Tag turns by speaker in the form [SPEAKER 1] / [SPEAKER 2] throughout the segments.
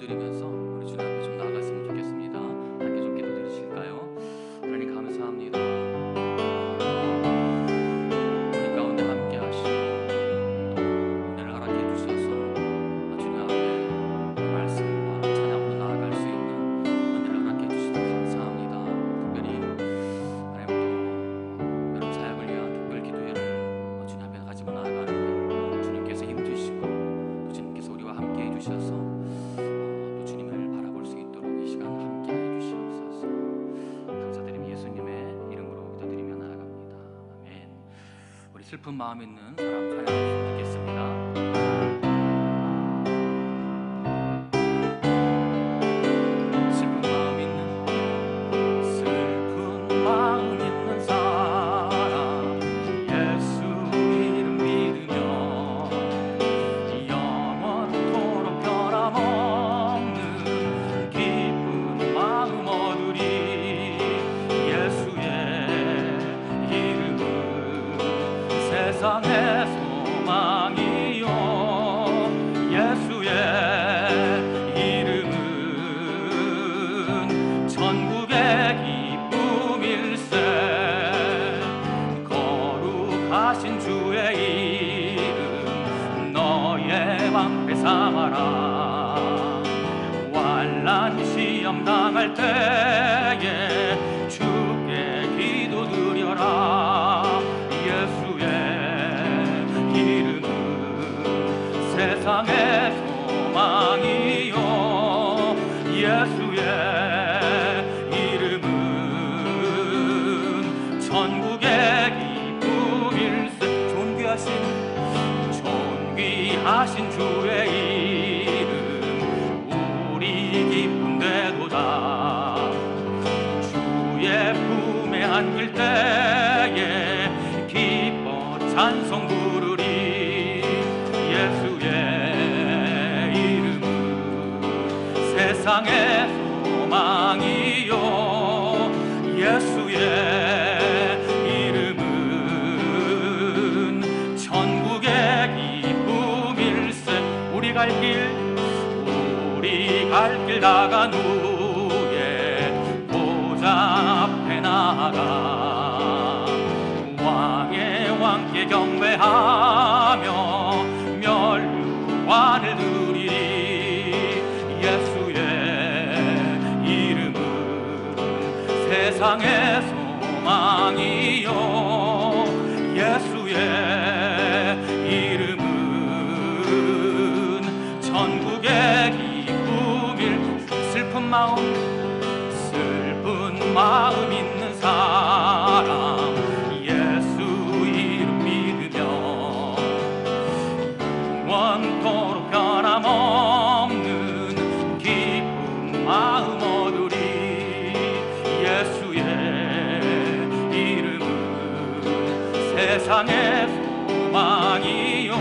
[SPEAKER 1] 기도드리면서 우리 주님 앞에 좀 나아갔으면 좋겠습니다. 함께 좀 기도드리실까요? 하나님 감사합니다. 우리 가운데 함께 하시고 또 은혜를 허락해 주셔서 주님 앞에 말씀과 찬양으로 나아갈 수 있는 은혜를 허락해 주셔서 감사합니다. 특별히 하나님 또 여름 사역을 위한 특별 기도회를 주님 앞에 가지고 나아가는데 주님께서 힘주시고 또 주님께서 우리와 함께 해주셔서 또 주님을 바라볼 수 있도록 이 시간 함께 해주시옵소서. 감사드리며 예수님의 이름으로 기도드리며 나아갑니다. 아멘. 우리 슬픈 마음 있는 사람 찬양 듣겠습니다.
[SPEAKER 2] 세상의 소망이요 예수의 이름은 천국의 기쁨일세. 거룩하신 주의 이름 너의 방패 삼아라. 환난 시험 당할 때에 주께 기도드려라. 세상의 소망이요 예수의 이름은 천국의 기쁨일세. 존귀하신 주의 이름 우리 기쁨되도다. 주의 품에 안길 때에 기뻐 찬송 부르리. 세상의 소망이요 예수의 이름은 천국의 기쁨일세. 우리 갈 길 나간 후에 보좌 앞에 나가 왕의 왕께 경배하며 멸류관을 드리리. 예수의 이름은 세상의 소망이요 예수의 이름은 천국의 기쁨일. 슬픈 마음 있는 사람 예수 이름 믿으며 영원토록 변함없는 마음 얻으리. 예수의 이름은 세상의 소망이요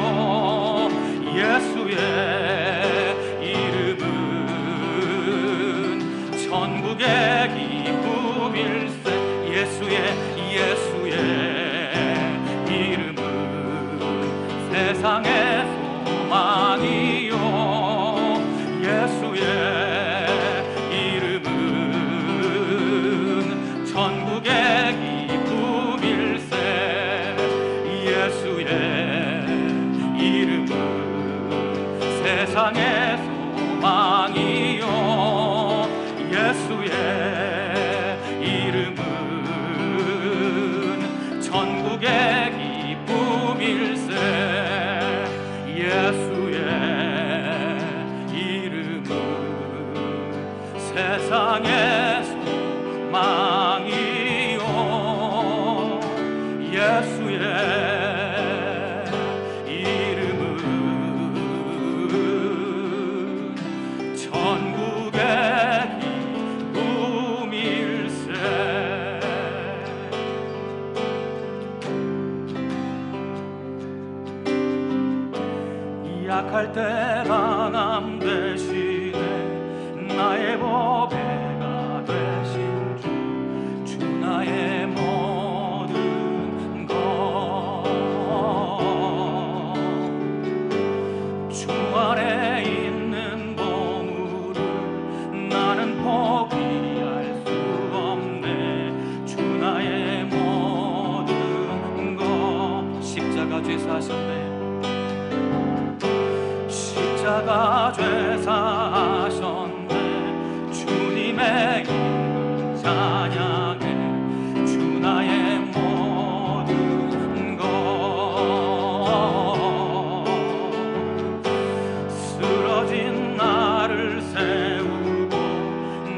[SPEAKER 2] 예수의 이름은 천국의 기쁨일세. 예수의 이름은 세상의 소망이요 예수의 천국의 기쁨일세. 예수의 이름은 세상의 소망이요 예수의 이름은 천국의 기쁨일세. 예수의 이름은 세상의 소망이요 예수의 이름은 천국의 기쁨일세. 약할 때 강함 되시네 나의 보배가 되신 주 나의 모든 것. 주 안에 있는 보물은 십자가 죄사하셨네. 십자가 죄사하셨네. 주님의 이름 찬양해. 주 나의 모든 것. 쓰러진 나를 세우고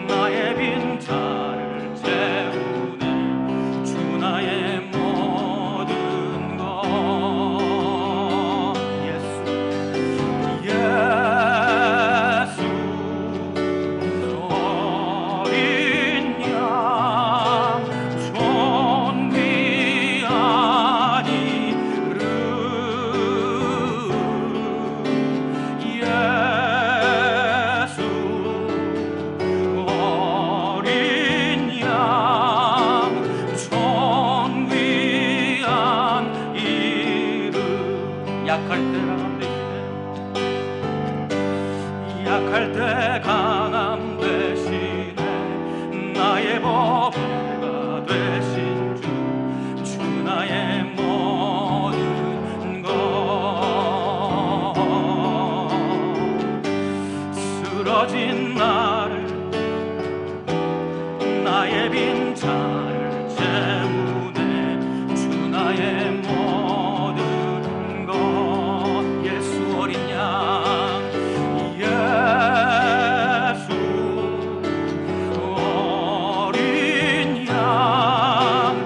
[SPEAKER 2] 나의 빈자를 채우네. 주 나의 모든 것. 예수 어린 양 존귀한 이름. 예수 어린 양 존귀한 이름. 약할 때 강함 되시네. 나의 보배가 되신 주. 주 나의 모든 것. 쓰러진 나를 나의 빈자를 채우네. 주 나의 모든 것. 예수 어린 양 어린 양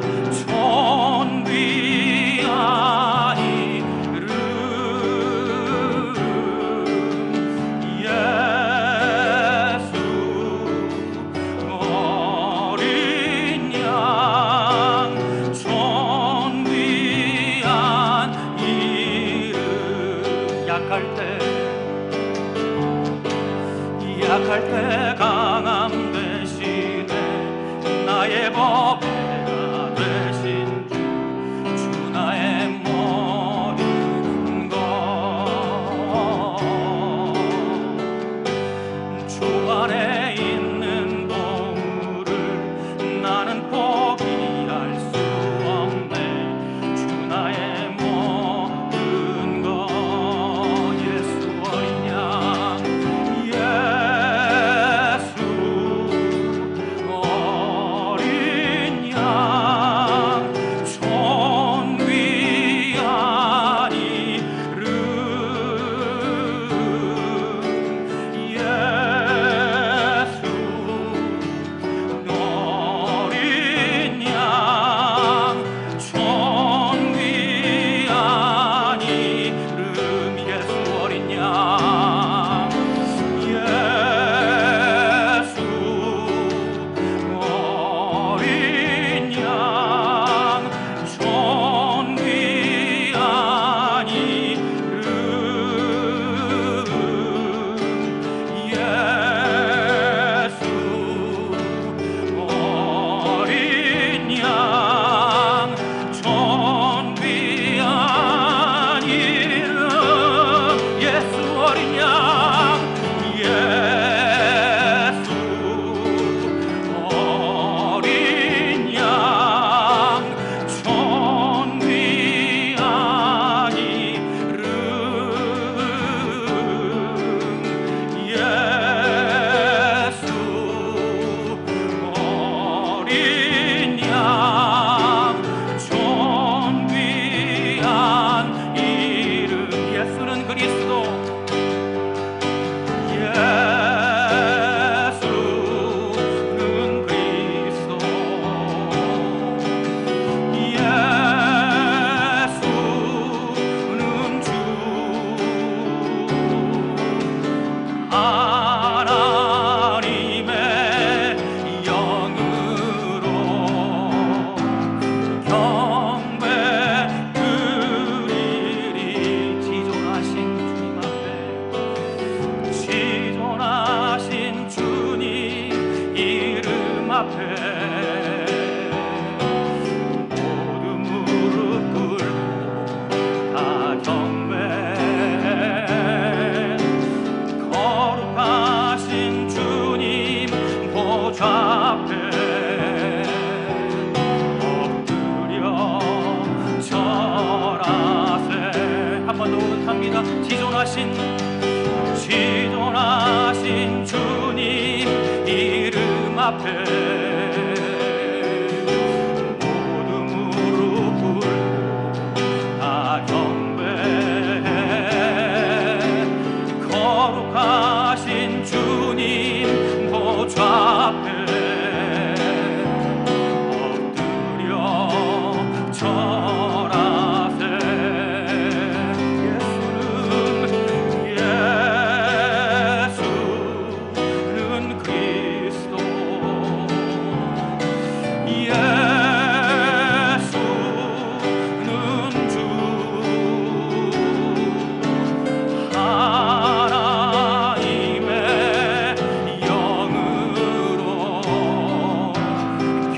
[SPEAKER 2] 존귀한 이름. 예수 어린 양 존귀한 이름. 약할 때 강함 되시네. 나의 보배가 되신 주. 주 나의 모든 것. 주 안에 있는 보물을 나는 포기할 수 없네. 주 나의 모든 것. 예수 어린 양 예수 어린 양 한 번 더 합니다. 지존하신 주님 이름 앞에 모두 무릎 꿇고 다 경배해. 거룩하신 주님 보좌 앞에 엎드려 절하세. 예수는 그리스도, 예수는 주, 하나님의 영으로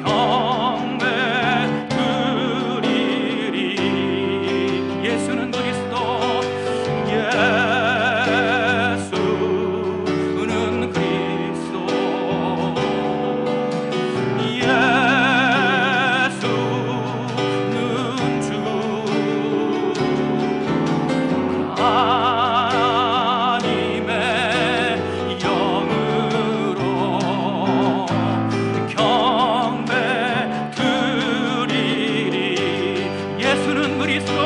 [SPEAKER 2] 경배 드리리. 예수는 그리스도, 예수는 그리스도, 예수는 주, 하나님의 영으로 경배 드리리. 예수는 그리스도,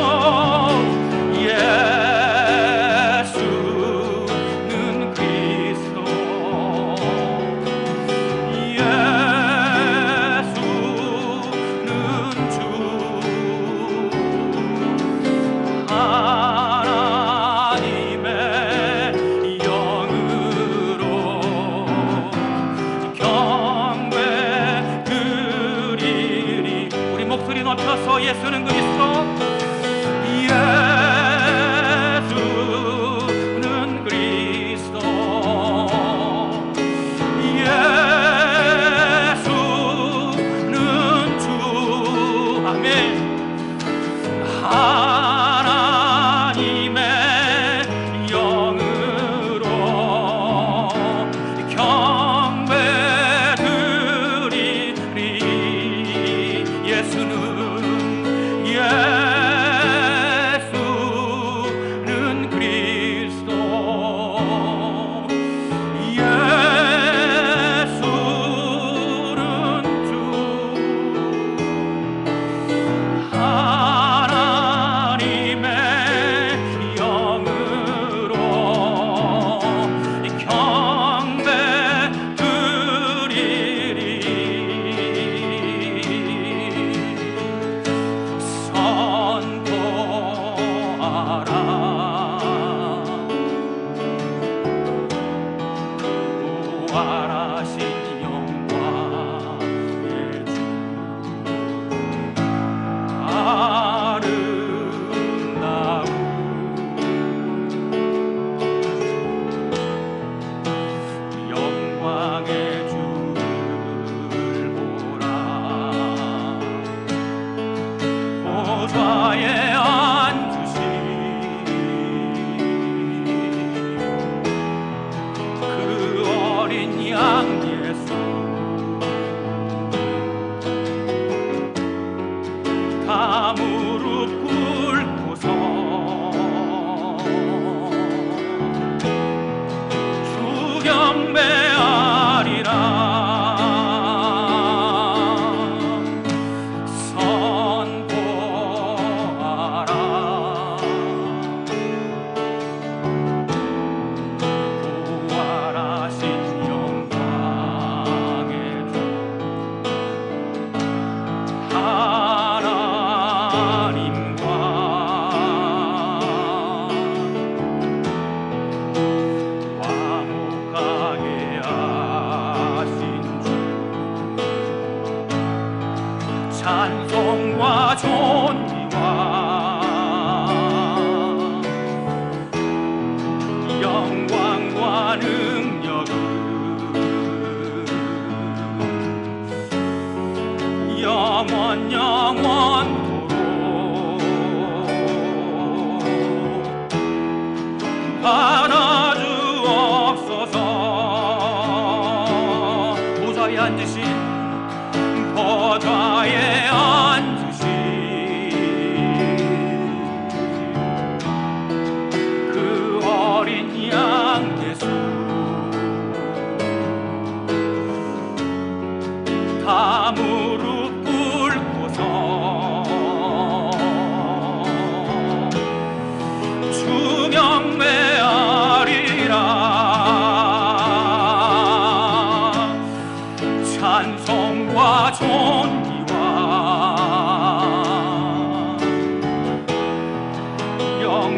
[SPEAKER 2] 예수는 그리스도, 예수는 주, 하나님의 영으로 경배 드리리. 우리 목소리 높여서 예수는 그리스도, 예수는 그리스도, 예수는 주, 아멘. 하나님의 영으로 경배 드리리. 예수는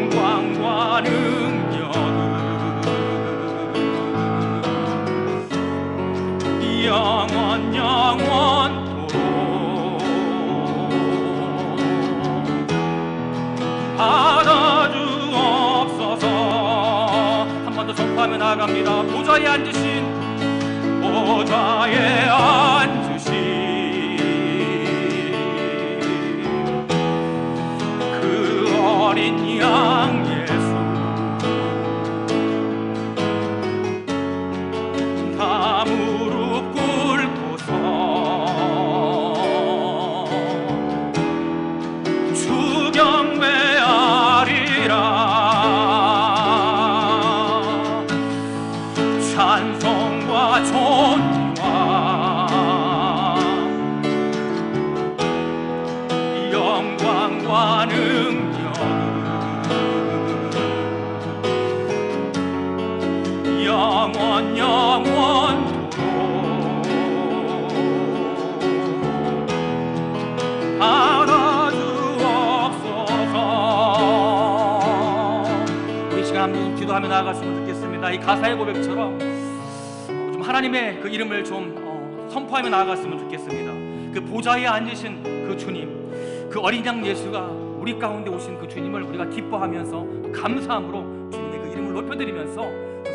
[SPEAKER 2] 영광과 능력은 영원 영원토록 받아주옵소서. 한 번 더 선포하며 나아갑니다. 보좌에 앉으신 그 어린 양 예수, 다 무릎 꿇고서 주 경배하리라. 찬송과 존귀와 영광과 능력은 영원 영원토록 받아주옵소서. 우리 시간 한번 기도하며 나아갔으면 좋겠습니다. 이 가사의 고백처럼 좀 하나님의 그 이름을 좀 선포하며 나아갔으면 좋겠습니다. 그 보좌에 앉으신 그 주님, 그 어린 양 예수가 우리 가운데 오신 그 주님을 우리가 기뻐하면서 감사함으로 주님의 그 이름을 높여드리면서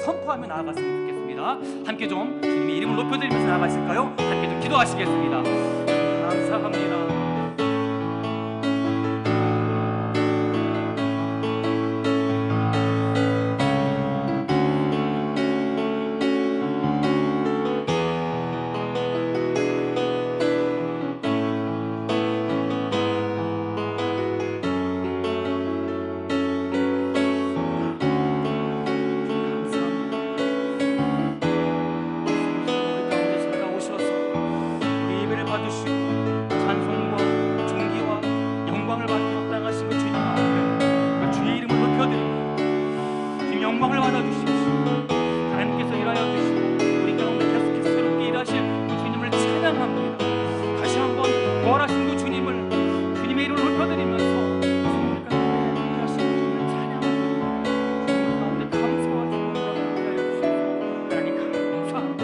[SPEAKER 2] 선포하며 나아갔으면 좋겠습니다. 함께 좀 주님의 이름을 높여드리면서 나아가실까요? 함께 좀 기도하시겠습니다. 감사합니다. 영광을 받아주십시오. 하나님께서 일하여 주시고 우리 가운데 계속해서 새롭게 일하실 그 주님을 찬양합니다. 다시 한번 부활하신 그 주님을, 주님의 이름을 높여드리면서 주님 가운데 일하신 그 주님을 찬양합니다. 주님 가운데 감사와 존경을 하여 주시고 하나님 감사합니다.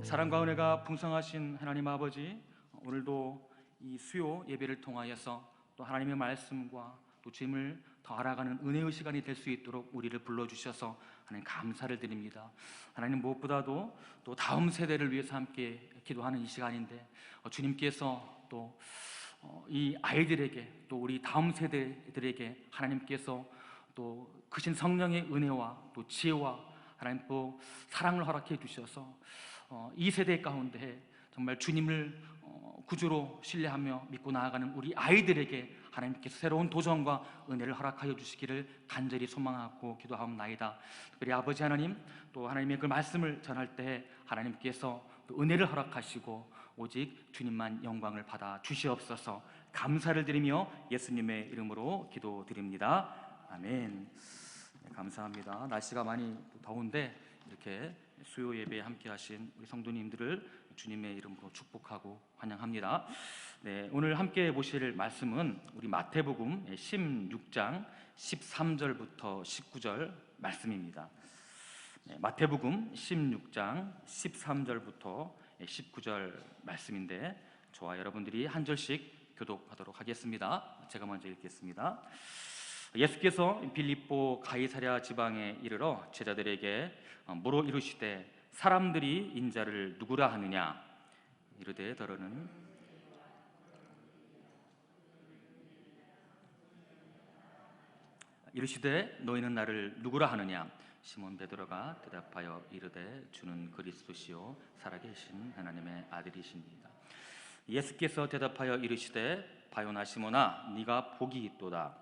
[SPEAKER 2] 사랑과 은혜가 풍성하신 하나님 아버지, 오늘도 이 수요 예배를 통하여서 또 하나님의 말씀과 또 주님을 더 알아가는 은혜의 시간이 될 수 있도록 우리를 불러주셔서 하나님 감사를 드립니다. 하나님 무엇보다도 또 다음 세대를 위해서 함께 기도하는 이 시간인데 주님께서 또 이 아이들에게 또 우리 다음 세대들에게 하나님께서 또 크신 성령의 은혜와 또 지혜와 하나님 또 사랑을 허락해 주셔서 이 세대 가운데 정말 주님을 구주로 신뢰하며 믿고 나아가는 우리 아이들에게 하나님께서 새로운 도전과 은혜를 허락하여 주시기를 간절히 소망하고 기도하옵나이다. 특별히 아버지 하나님, 또 하나님의 그 말씀을 전할 때 하나님께서 또 은혜를 허락하시고 오직 주님만 영광을 받아 주시옵소서. 감사를 드리며 예수님의 이름으로 기도드립니다. 아멘. 네, 감사합니다. 날씨가 많이 더운데 이렇게 수요 예배에 함께 하신 우리 성도님들을 주님의 이름으로 축복하고 환영합니다. 네, 오늘 함께 보실 말씀은 우리 마태복음 16장 13절부터 19절 말씀입니다. 네, 마태복음 16장 13절부터 19절 말씀인데 저와 여러분들이 한 절씩 교독하도록 하겠습니다. 제가 먼저 읽겠습니다. 예수께서 빌립보 가이사랴 지방에 이르러 제자들에게 물어 이르시되 사람들이 인자를 누구라 하느냐? 이르되 더러는 이르시되 너희는 나를 누구라 하느냐? 시몬 베드로가 대답하여 이르되 주는 그리스도시요 살아계신 하나님의 아들이십니다. 예수께서 대답하여 이르시되 바요나 시몬아 네가 복이 있도다.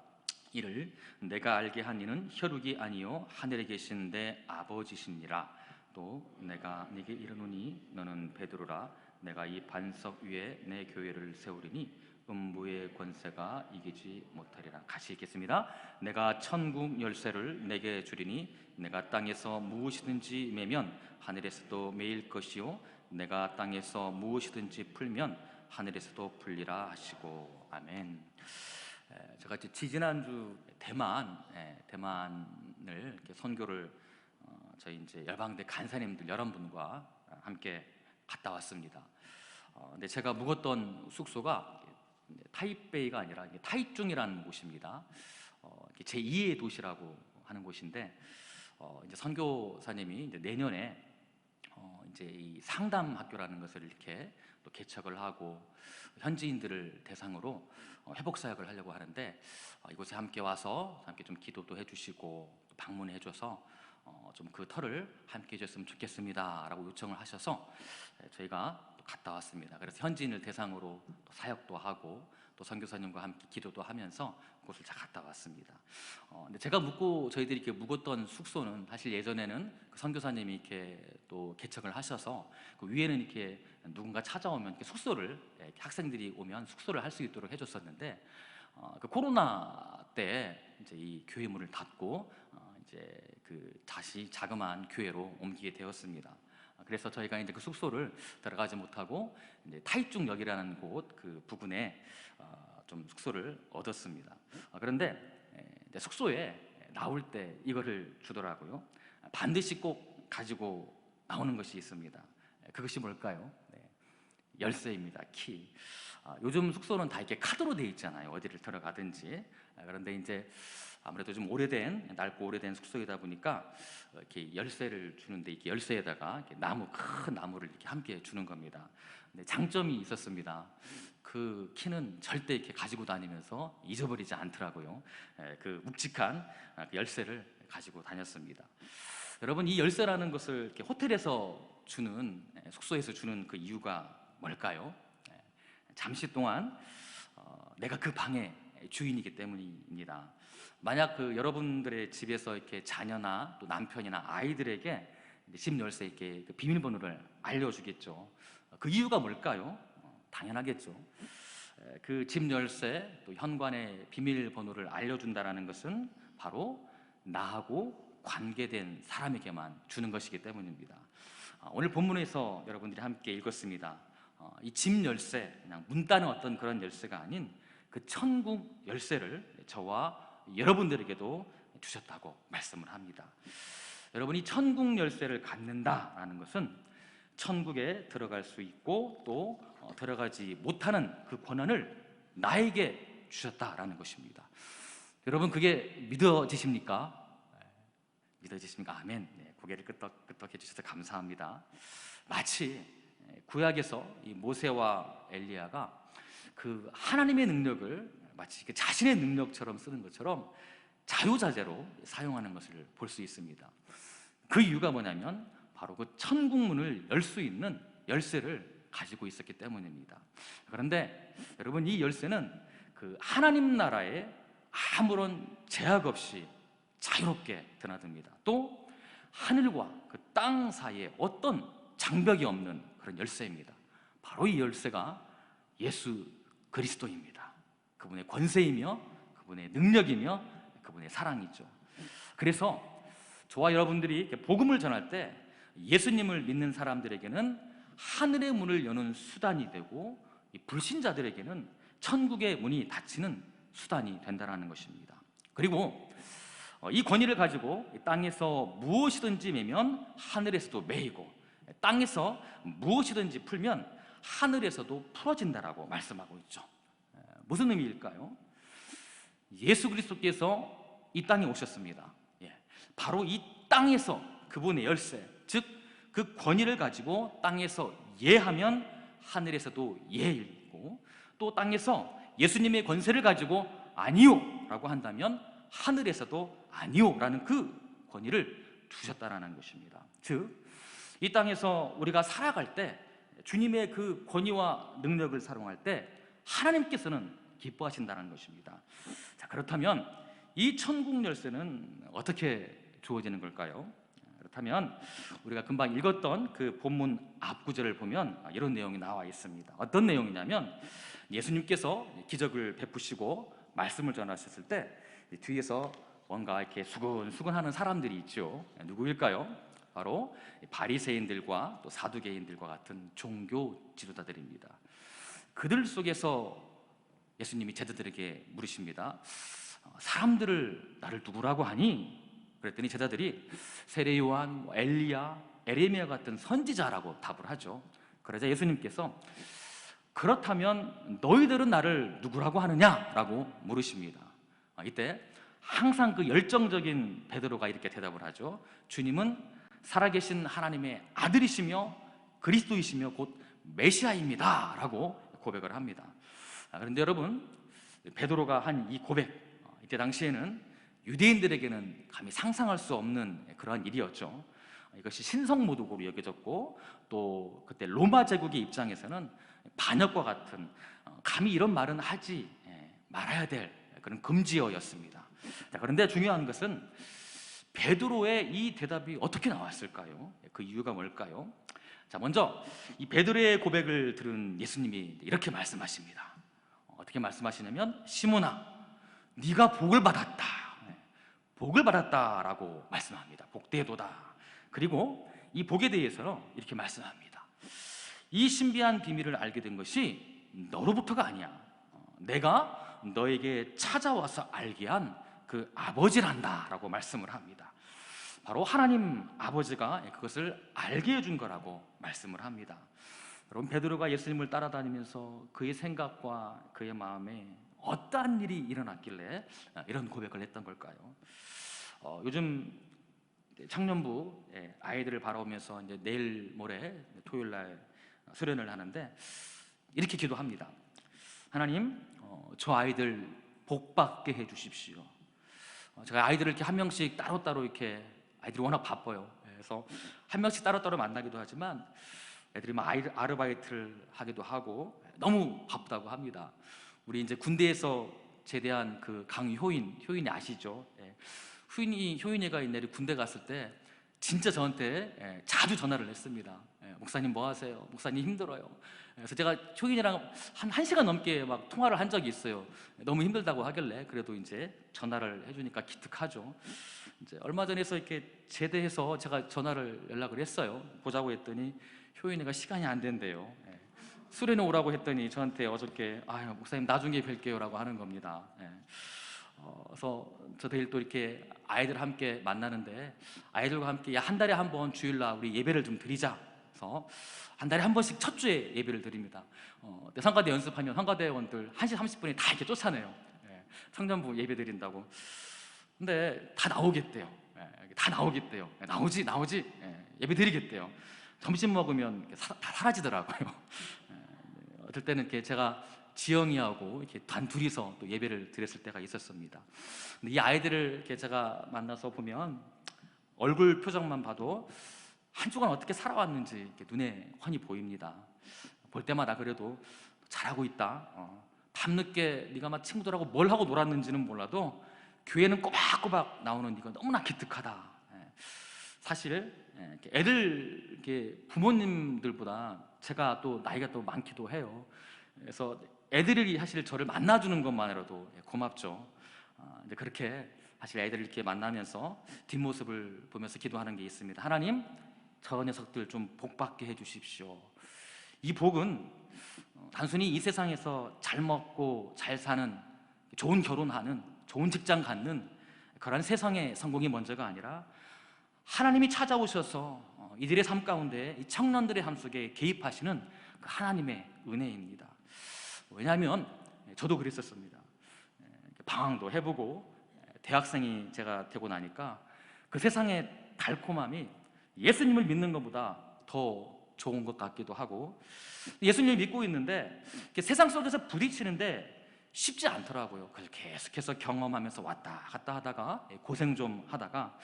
[SPEAKER 2] 이를 내가 알게 한 이는 혈육이 아니요 하늘에 계신 내 아버지시니라. 또 내가 네게 이르노니 너는 베드로라. 내가 이 반석 위에 내 교회를 세우리니 음부의 권세가 이기지 못하리라. 같이 읽겠습니다. 내가 천국 열쇠를 내게 주리니 내가 땅에서 무엇이든지 매면 하늘에서도 매일 것이요 내가 땅에서 무엇이든지 풀면
[SPEAKER 1] 하늘에서도 풀리라 하시고 아멘. 제가 이제 지지난주 대만을 이렇게 선교를 저희 이제 열방대 간사님들 여러분과 함께 갔다 왔습니다. 근데 제가 묵었던 숙소가 타이베이가 아니라 타이중이라는 곳입니다. 제 2의 도시라고 하는 곳인데 이제 선교사님이 이제 내년에 이제 이 상담 학교라는 것을 이렇게 또 개척을 하고 현지인들을 대상으로 회복 사역을 하려고 하는데 이곳에 함께 와서 함께 좀 기도도 해주시고 또 방문해줘서 좀 그 터를 함께 해줬으면 좋겠습니다라고 요청을 하셔서 저희가 또 갔다 왔습니다. 그래서 현지인을 대상으로 또 사역도 하고 또 선교사님과 함께 기도도 하면서 그곳을 잘 갔다 왔습니다. 근데 제가 저희들이 이렇게 묵었던 숙소는 사실 예전에는 그 선교사님이 이렇게 또 개척을 하셔서 그 위에는 이렇게 누군가 찾아오면 이렇게 숙소를 이렇게 학생들이 오면 숙소를 할 수 있도록 해줬었는데 그 코로나 때 이제 이 교회 문을 닫고 이제 그 다시 자그마한 교회로 옮기게 되었습니다. 그래서 저희가 이제 그 숙소를 들어가지 못하고 이제 타이중역이라는 곳 그 부근에 좀 숙소를 얻었습니다. 그런데 이제 숙소에 나올 때 이거를 주더라고요. 반드시 꼭 가지고 나오는 것이 있습니다. 그것이 뭘까요? 열쇠입니다. 키. 요즘 숙소는 다 이렇게 카드로 돼 있잖아요. 어디를 들어가든지. 그런데 이제 아무래도 좀 낡고 오래된 숙소이다 보니까 이렇게 열쇠를 주는데 이렇게 열쇠에다가 이렇게 큰 나무를 이렇게 함께 주는 겁니다. 근데 장점이 있었습니다. 그 키는 절대 이렇게 가지고 다니면서 잊어버리지 않더라고요. 그 묵직한 그 열쇠를 가지고 다녔습니다. 여러분, 이 열쇠라는 것을 이렇게 호텔에서 주는, 숙소에서 주는 그 이유가 뭘까요? 잠시 동안 내가 그 방의 주인이기 때문입니다. 만약 그 여러분들의 집에서 이렇게 자녀나 또 남편이나 아이들에게 집 열쇠 이렇게 그 비밀번호를 알려주겠죠. 그 이유가 뭘까요? 당연하겠죠. 그 집 열쇠 또 현관의 비밀번호를 알려준다라는 것은 바로 나하고 관계된 사람에게만 주는 것이기 때문입니다. 오늘 본문에서 여러분들이 함께 읽었습니다. 이 집 열쇠, 그냥 문 따는 어떤 그런 열쇠가 아닌 그 천국 열쇠를 저와 여러분들에게도 주셨다고 말씀을 합니다. 여러분이 천국 열쇠를 갖는다라는 것은 천국에 들어갈 수 있고 또 들어가지 못하는 그 권한을 나에게 주셨다라는 것입니다. 여러분, 그게 믿어지십니까? 믿어지십니까? 아멘. 고개를 끄덕끄덕 해주셔서 감사합니다. 마치 구약에서 이 모세와 엘리야가 그 하나님의 능력을 마치 그 자신의 능력처럼 쓰는 것처럼 자유자재로 사용하는 것을 볼 수 있습니다. 그 이유가 뭐냐면 바로 그 천국문을 열 수 있는 열쇠를 가지고 있었기 때문입니다. 그런데 여러분, 이 열쇠는 그 하나님 나라에 아무런 제약 없이 자유롭게 드나듭니다. 또 하늘과 그 땅 사이에 어떤 장벽이 없는 그런 열쇠입니다. 바로 이 열쇠가 예수 그리스도입니다. 그분의 권세이며 그분의 능력이며 그분의 사랑이죠. 그래서 저와 여러분들이 복음을 전할 때 예수님을 믿는 사람들에게는 하늘의 문을 여는 수단이 되고, 이 불신자들에게는 천국의 문이 닫히는 수단이 된다는 것입니다. 그리고 이 권위를 가지고 땅에서 무엇이든지 매면 하늘에서도 매이고, 땅에서 무엇이든지 풀면 하늘에서도 풀어진다라고 말씀하고 있죠. 무슨 의미일까요? 예수 그리스도께서 이 땅에 오셨습니다. 바로 이 땅에서 그분의 열쇠, 즉 그 권위를 가지고 땅에서 예하면 하늘에서도 예이고, 또 땅에서 예수님의 권세를 가지고 아니요 라고 한다면 하늘에서도 아니요 라는 그 권위를 주셨다라는 것입니다. 즉 이 땅에서 우리가 살아갈 때 주님의 그 권위와 능력을 사용할 때 하나님께서는 기뻐하신다는 것입니다. 자, 그렇다면 이 천국 열쇠는 어떻게 주어지는 걸까요? 그렇다면 우리가 금방 읽었던 그 본문 앞구절을 보면 이런 내용이 나와 있습니다. 어떤 내용이냐면, 예수님께서 기적을 베푸시고 말씀을 전하셨을 때 뒤에서 뭔가 이렇게 수근수근하는 사람들이 있죠. 누구일까요? 바로 바리새인들과 또 사두개인들과 같은 종교 지도자들입니다.
[SPEAKER 2] 그들 속에서 예수님이 제자들에게 물으십니다. 사람들을 나를 누구라고 하니? 그랬더니 제자들이 세례 요한, 엘리야, 에레미야 같은 선지자라고 답을 하죠. 그러자 예수님께서 그렇다면 너희들은 나를 누구라고 하느냐라고 물으십니다. 이때 항상 그 열정적인 베드로가 이렇게 대답을 하죠. 주님은 살아계신 하나님의 아들이시며 그리스도이시며 곧 메시아입니다 라고 고백을 합니다. 그런데 여러분, 베드로가 한 이 고백, 이때 당시에는 유대인들에게는 감히 상상할 수 없는 그러한 일이었죠. 이것이 신성모독으로 여겨졌고, 또 그때 로마 제국의 입장에서는 반역과 같은, 감히 이런 말은 하지 말아야 될 그런 금지어였습니다. 그런데 중요한 것은 베드로의 이 대답이 어떻게 나왔을까요? 그 이유가 뭘까요? 자, 먼저 이 베드로의 고백을 들은 예수님이 이렇게 말씀하십니다. 어떻게 말씀하시냐면, 시몬아, 네가 복을 받았다, 복을 받았다라고 말씀합니다. 복되도다. 그리고 이 복에 대해서는 이렇게 말씀합니다. 이 신비한 비밀을 알게 된 것이 너로부터가 아니야. 내가 너에게 찾아와서 알게 한 그 아버지란다 라고 말씀을 합니다. 바로 하나님 아버지가 그것을 알게 해준 거라고 말씀을 합니다. 여러분, 베드로가 예수님을 따라다니면서 그의 생각과 그의 마음에 어떠한 일이 일어났길래 이런 고백을 했던 걸까요? 요즘 청년부 아이들을 바라보면서 이제 내일 모레 토요일 날 수련을 하는데 이렇게 기도합니다. 하나님, 저 아이들 복 받게 해 주십시오. 제가 아이들을 이렇게 한 명씩 따로따로, 이렇게 아이들이 워낙 바빠요. 그래서 한 명씩 따로따로 만나기도 하지만 애들이 막 아르바이트를 하기도 하고 너무 바쁘다고 합니다. 우리 이제 군대에서 제대한 그 효인이 아시죠? 효인이가 옛날에 군대 갔을 때 진짜 저한테 자주 전화를 했습니다. 목사님 뭐 하세요? 목사님 힘들어요. 그래서 제가 효인이랑 한 1시간 넘게 막 통화를 한 적이 있어요. 너무 힘들다고 하길래 그래도 이제 전화를 해주니까 기특하죠. 이제 얼마 전에서 이렇게 제대해서 제가 연락을 했어요. 보자고 했더니 효인이가 시간이 안 된대요. 수련회 오라고 했더니 저한테 어저께 목사님 나중에 뵐게요 라고 하는 겁니다. 그래서 저 내일 또 이렇게 아이들 함께 만나는데, 아이들과 함께 한 달에 한 번 주일날 우리 예배를 좀 드리자. 그래서 한 달에 한 번씩 첫 주에 예배를 드립니다. 성가대 연습하면 성가대원들 1시 30분에 다 이렇게 쫓아내요. 청년부 예배 드린다고. 근데 다 나오겠대요. 다 나오겠대요. 나오지. 예배 드리겠대요. 점심 먹으면 다 사라지더라고요. 어떨 때는 이렇게 제가 지영이하고 이렇게 둘이서 또 예배를 드렸을 때가 있었습니다. 근데 이 아이들을 이렇게 제가 만나서 보면 얼굴 표정만 봐도 한 주간 어떻게 살아왔는지 이렇게 눈에 훤히 보입니다. 볼 때마다 그래도 잘하고 있다. 밤늦게 네가 막 친구들하고 뭘 하고 놀았는지는 몰라도 교회는 꼬박꼬박 나오는 네가 너무나 기특하다. 사실 애들 이렇게 부모님들보다 제가 또 나이가 또 많기도 해요. 그래서 애들이 사실 저를 만나주는 것만으로도 고맙죠. 이제 그렇게 사실 애들을 이렇게 만나면서 뒷모습을 보면서 기도하는 게 있습니다. 하나님, 저 녀석들 좀 복받게 해주십시오. 이 복은 단순히 이 세상에서 잘 먹고 잘 사는, 좋은 결혼하는, 좋은 직장 갖는 그런 세상의 성공이 먼저가 아니라 하나님이 찾아오셔서 이들의 삶 가운데 이 청년들의 삶 속에 개입하시는 그 하나님의 은혜입니다. 왜냐하면 저도 그랬었습니다. 방황도 해보고 대학생이 제가 되고 나니까 그 세상의 달콤함이 예수님을 믿는 것보다 더 좋은 것 같기도 하고, 예수님을 믿고 있는데 세상 속에서 부딪히는데 쉽지 않더라고요. 그래서 계속해서 경험하면서 왔다 갔다 하다가 고생 좀 하다가,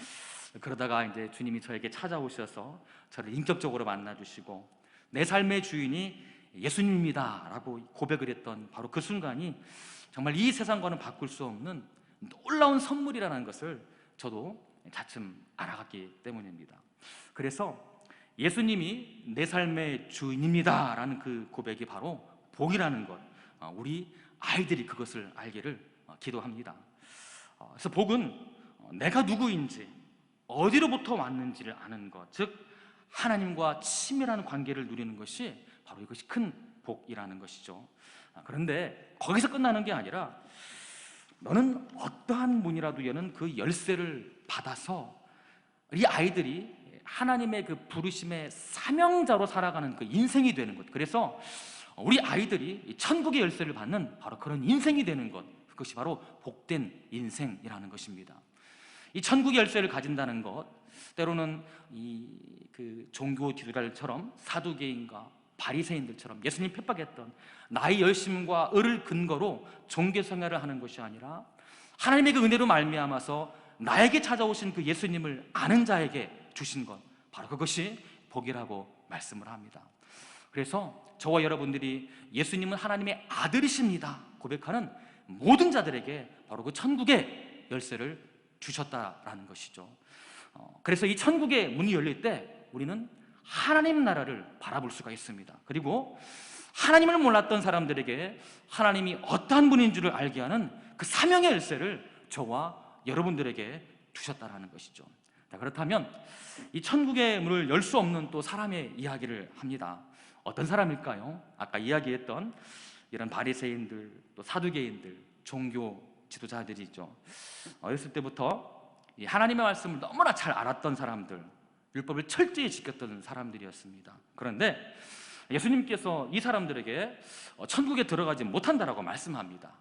[SPEAKER 2] 그러다가 이제 주님이 저에게 찾아오셔서 저를 인격적으로 만나주시고 내 삶의 주인이 예수님입니다 라고 고백을 했던 바로 그 순간이 정말 이 세상과는 바꿀 수 없는 놀라운 선물이라는 것을 저도 차츰 알아갔기 때문입니다. 그래서 예수님이 내 삶의 주인입니다 라는 그 고백이 바로 복이라는 것, 우리 아이들이 그것을 알기를 기도합니다. 그래서 복은 내가 누구인지 어디로부터 왔는지를 아는 것, 즉 하나님과 친밀한 관계를 누리는 것이 바로 이것이 큰 복이라는 것이죠. 그런데 거기서 끝나는 게 아니라 너는 어떠한 문이라도 여는 그 열쇠를 받아서 이 아이들이 하나님의 그 부르심의 사명자로 살아가는 그 인생이 되는 것. 그래서 우리 아이들이 천국의 열쇠를 받는 바로 그런 인생이 되는 것, 그것이 바로 복된 인생이라는 것입니다. 이 천국의 열쇠를 가진다는 것, 때로는 그 종교 지도자들처럼 사두개인과 바리새인들처럼 예수님 핍박했던 나의 열심과 의를 근거로 종교 생활을 하는 것이 아니라 하나님의 그 은혜로 말미암아서 나에게 찾아오신 그 예수님을 아는 자에게 주신 것, 바로 그것이 복이라고 말씀을 합니다. 그래서 저와 여러분들이 예수님은 하나님의 아들이십니다 고백하는 모든 자들에게 바로 그 천국의 열쇠를 주셨다라는 것이죠. 그래서 이 천국의 문이 열릴 때 우리는 하나님 나라를 바라볼 수가 있습니다. 그리고 하나님을 몰랐던 사람들에게 하나님이 어떠한 분인 줄을 알게 하는 그 사명의 열쇠를 저와 여러분들에게 주셨다라는 것이죠. 그렇다면 이 천국의 문을 열 수 없는 또 사람의 이야기를 합니다. 어떤 사람일까요? 아까 이야기했던 이런 바리새인들, 또 사두개인들, 종교 지도자들이죠. 어렸을 때부터 이 하나님의 말씀을 너무나 잘 알았던 사람들, 율법을 철저히 지켰던 사람들이었습니다. 그런데 예수님께서 이 사람들에게 천국에 들어가지 못한다라고 말씀합니다.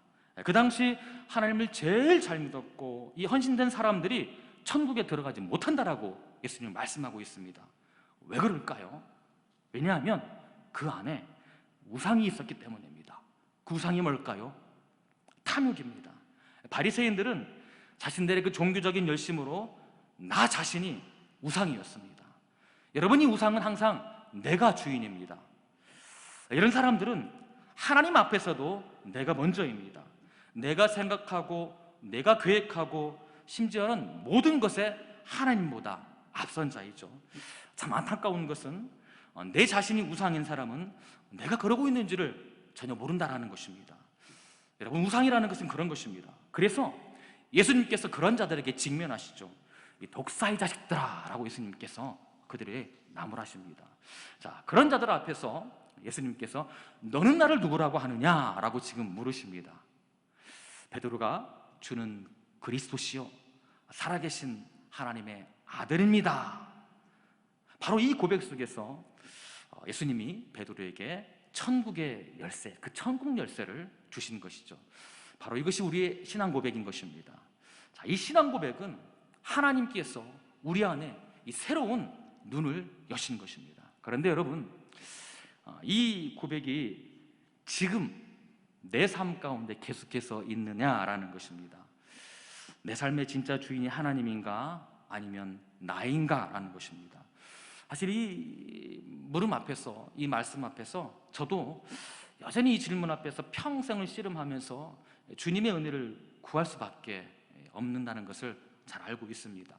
[SPEAKER 2] 그 당시 하나님을 제일 잘 믿었고 이 헌신된 사람들이 천국에 들어가지 못한다라고 예수님은 말씀하고 있습니다. 왜 그럴까요? 왜냐하면 그 안에 우상이 있었기 때문입니다. 그 우상이 뭘까요? 탐욕입니다. 바리새인들은 자신들의 그 종교적인 열심으로 나 자신이 우상이었습니다. 여러분, 이 우상은 항상 내가 주인입니다. 이런 사람들은 하나님 앞에서도 내가 먼저입니다. 내가 생각하고 내가 계획하고 심지어는 모든 것에 하나님보다 앞선 자이죠. 참 안타까운 것은 내 자신이 우상인 사람은 내가 그러고 있는지를 전혀 모른다라는 것입니다. 여러분, 우상이라는 것은 그런 것입니다. 그래서 예수님께서 그런 자들에게 직면하시죠. 이 독사의 자식들아 라고 예수님께서 그들의 나무라십니다. 자, 그런 자들 앞에서 예수님께서 너는 나를 누구라고 하느냐라고 지금 물으십니다. 베드로가 주는 그리스도시요 살아계신 하나님의 아들입니다. 바로 이 고백 속에서 예수님이 베드로에게 천국의 열쇠, 그 천국 열쇠를 주신 것이죠. 바로 이것이 우리의 신앙 고백인 것입니다. 자, 이 신앙 고백은 하나님께서 우리 안에 이 새로운 눈을 여신 것입니다. 그런데 여러분, 이 고백이 지금 내 삶 가운데 계속해서 있느냐라는 것입니다. 내 삶의 진짜 주인이 하나님인가 아니면 나인가 라는 것입니다. 사실 이 물음 앞에서, 이 말씀 앞에서 저도 여전히 이 질문 앞에서 평생을 씨름하면서 주님의 은혜를 구할 수밖에 없는다는 것을 잘 알고 있습니다.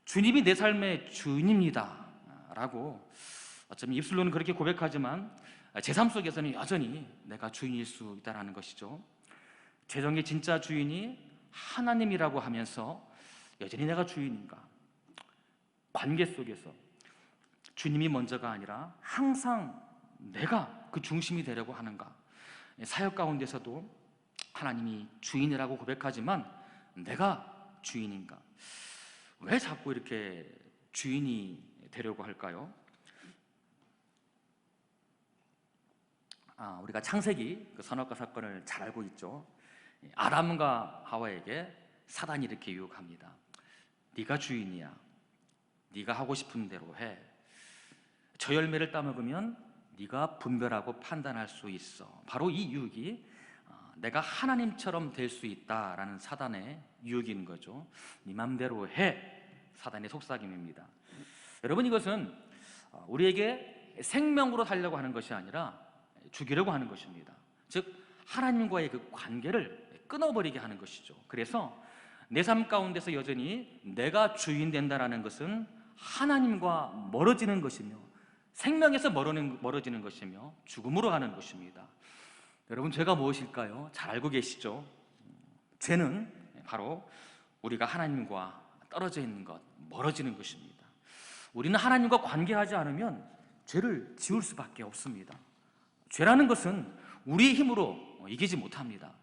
[SPEAKER 2] 주님이 내 삶의 주인입니다 라고 어쩌면 입술로는 그렇게 고백하지만 제 삶 속에서는 여전히 내가 주인일 수 있다는 것이죠. 재정의 진짜 주인이 하나님이라고 하면서 여전히 내가 주인인가? 관계 속에서 주님이 먼저가 아니라 항상 내가 그 중심이 되려고 하는가? 사역 가운데서도 하나님이 주인이라고 고백하지만 내가 주인인가? 왜 자꾸 이렇게 주인이 되려고 할까요? 우리가 창세기 그 선악과 사건을 잘 알고 있죠. 아담과 하와에게 사단이 이렇게 유혹합니다. 네가 주인이야. 네가 하고 싶은 대로 해. 저 열매를 따먹으면 네가 분별하고 판단할 수 있어. 바로 이 유혹이 내가 하나님처럼 될 수 있다라는 사단의 유혹인 거죠. 네 맘대로 해. 사단의 속삭임입니다. 여러분, 이것은 우리에게 생명으로 살려고 하는 것이 아니라 죽이려고 하는 것입니다. 즉 하나님과의 그 관계를 끊어버리게 하는 것이죠. 그래서 내 삶 가운데서 여전히 내가 주인 된다라는 것은 하나님과 멀어지는 것이며 생명에서 멀어지는 것이며 죽음으로 가는 것입니다. 여러분, 죄가 무엇일까요? 잘 알고 계시죠? 죄는 바로 우리가 하나님과 떨어져 있는 것, 멀어지는 것입니다. 우리는 하나님과 관계하지 않으면 죄를 지을 수밖에 없습니다. 죄라는 것은 우리의 힘으로 이기지 못합니다.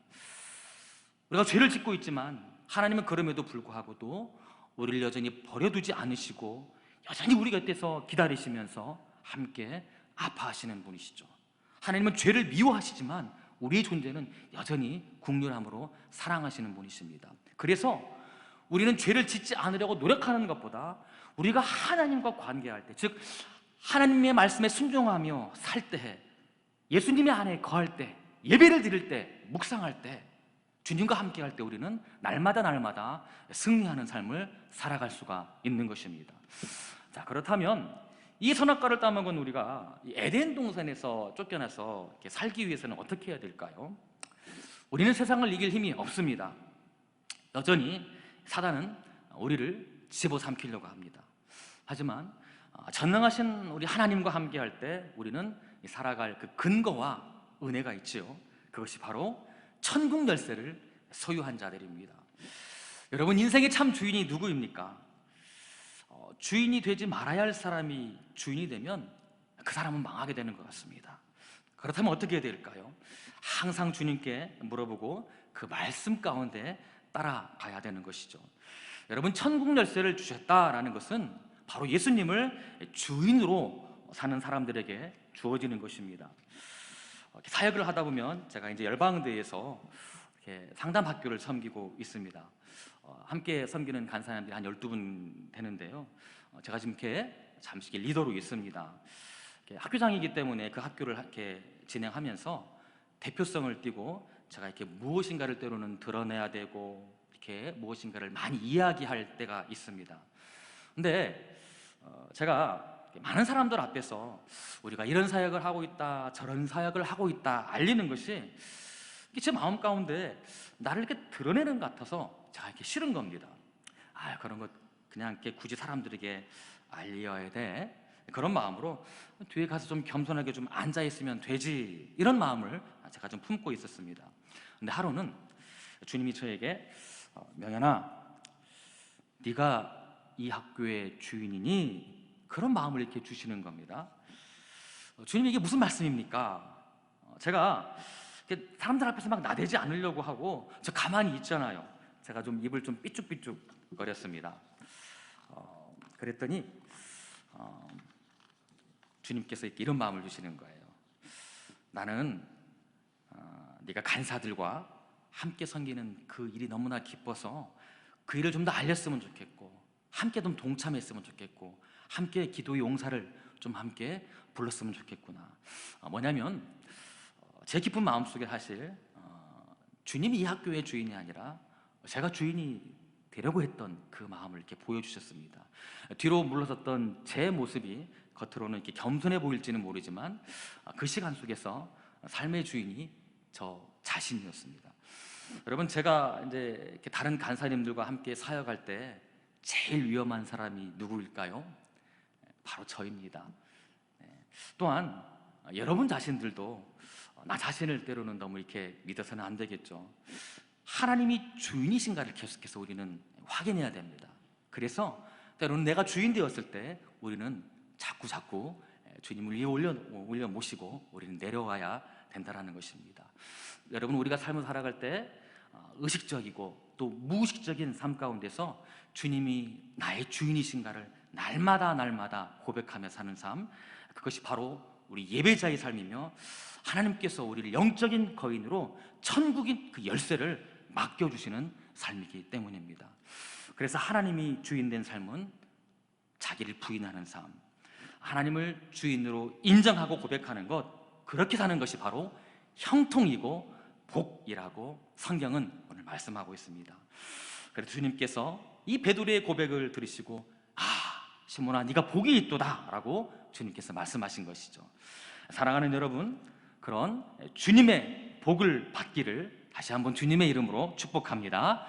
[SPEAKER 2] 우리가 죄를 짓고 있지만 하나님은 그럼에도 불구하고도 우리를 여전히 버려두지 않으시고 여전히 우리 곁에서 기다리시면서 함께 아파하시는 분이시죠. 하나님은 죄를 미워하시지만 우리의 존재는 여전히 국률함으로 사랑하시는 분이십니다. 그래서 우리는 죄를 짓지 않으려고 노력하는 것보다 우리가 하나님과 관계할 때, 즉 하나님의 말씀에 순종하며 살 때, 예수님의 안에 거할 때, 예배를 드릴 때, 묵상할 때, 주님과 함께 할 때 우리는 날마다 승리하는 삶을 살아갈 수가 있는 것입니다. 자, 그렇다면 이 선악과를 따먹은 우리가 에덴 동산에서 쫓겨나서 이렇게 살기 위해서는 어떻게 해야 될까요? 우리는 세상을 이길 힘이 없습니다. 여전히 사단은 우리를 집어삼키려고 합니다. 하지만 전능하신 우리 하나님과 함께 할 때 우리는 살아갈 그 근거와 은혜가 있지요. 그것이 바로 천국 열쇠를 소유한 자들입니다. 여러분, 인생의 참 주인이 누구입니까? 주인이 되지 말아야 할 사람이 주인이 되면 그 사람은 망하게 되는 것 같습니다. 그렇다면 어떻게 해야 될까요? 항상 주님께 물어보고 그 말씀 가운데 따라가야 되는 것이죠. 여러분, 천국 열쇠를 주셨다라는 것은 바로 예수님을 주인으로 사는 사람들에게 주어지는 것입니다. 사역을 하다 보면 제가 이제 열방대에서 상담 학교를 섬기고 있습니다. 함께 섬기는 간사님들이 한 12분 되는데요. 제가 지금 잠시 리더로 있습니다. 학교장이기 때문에 그 학교를 이렇게 진행하면서 대표성을 띠고 제가 이렇게 무엇인가를 때로는 드러내야 되고 이렇게 무엇인가를 많이 이야기할 때가 있습니다. 근데 제가 많은 사람들 앞에서 우리가 이런 사역을 하고 있다, 저런 사역을 하고 있다 알리는 것이 제 마음 가운데 나를 이렇게 드러내는 것 같아서 제가 이렇게 싫은 겁니다. 그런 것 그냥 이렇게 굳이 사람들에게 알려야 돼, 그런 마음으로 뒤에 가서 좀 겸손하게 좀 앉아 있으면 되지, 이런 마음을 제가 좀 품고 있었습니다. 근데 하루는 주님이 저에게 명현아, 네가 이 학교의 주인이니? 그런 마음을 이렇게 주시는 겁니다. 주님, 이게 무슨 말씀입니까? 제가 사람들 앞에서 막 나대지 않으려고 하고 저 가만히 있잖아요. 제가 좀 입을 좀 삐죽삐죽 거렸습니다. 그랬더니 주님께서 이런 마음을 주시는 거예요. 나는 네가 간사들과 함께 섬기는 그 일이 너무나 기뻐서 그 일을 좀 더 알렸으면 좋겠고, 함께 좀 동참했으면 좋겠고, 함께 기도의 용사를 좀 함께 불렀으면 좋겠구나. 뭐냐면 제 깊은 마음속에 사실 주님이 이 학교의 주인이 아니라 제가 주인이 되려고 했던 그 마음을 이렇게 보여주셨습니다. 뒤로 물러섰던 제 모습이 겉으로는 이렇게 겸손해 보일지는 모르지만 그 시간 속에서 삶의 주인이 저 자신이었습니다. 여러분, 제가 이제 이렇게 다른 간사님들과 함께 사역할 때 제일 위험한 사람이 누구일까요? 바로 저입니다. 또한 여러분 자신들도 나 자신을 때로는 너무 이렇게 믿어서는 안 되겠죠. 하나님이 주인이신가를 계속해서 우리는 확인해야 됩니다. 그래서 때로는 내가 주인 되었을 때 우리는 자꾸 주님을 위에 올려 모시고 우리는 내려와야 된다는 것입니다. 여러분, 우리가 삶을 살아갈 때 의식적이고 또 무의식적인 삶 가운데서 주님이 나의 주인이신가를 날마다 고백하며 사는 삶, 그것이 바로 우리 예배자의 삶이며 하나님께서 우리를 영적인 거인으로 천국인 그 열쇠를 맡겨주시는 삶이기 때문입니다. 그래서 하나님이 주인된 삶은 자기를 부인하는 삶, 하나님을 주인으로 인정하고 고백하는 것, 그렇게 사는 것이 바로 형통이고 복이라고 성경은 오늘 말씀하고 있습니다. 그래서 주님께서 이 베드로의 고백을 들으시고 시몬아, 네가 복이 있도다 라고 주님께서 말씀하신 것이죠. 사랑하는 여러분, 그런 주님의 복을 받기를 다시 한번 주님의 이름으로 축복합니다.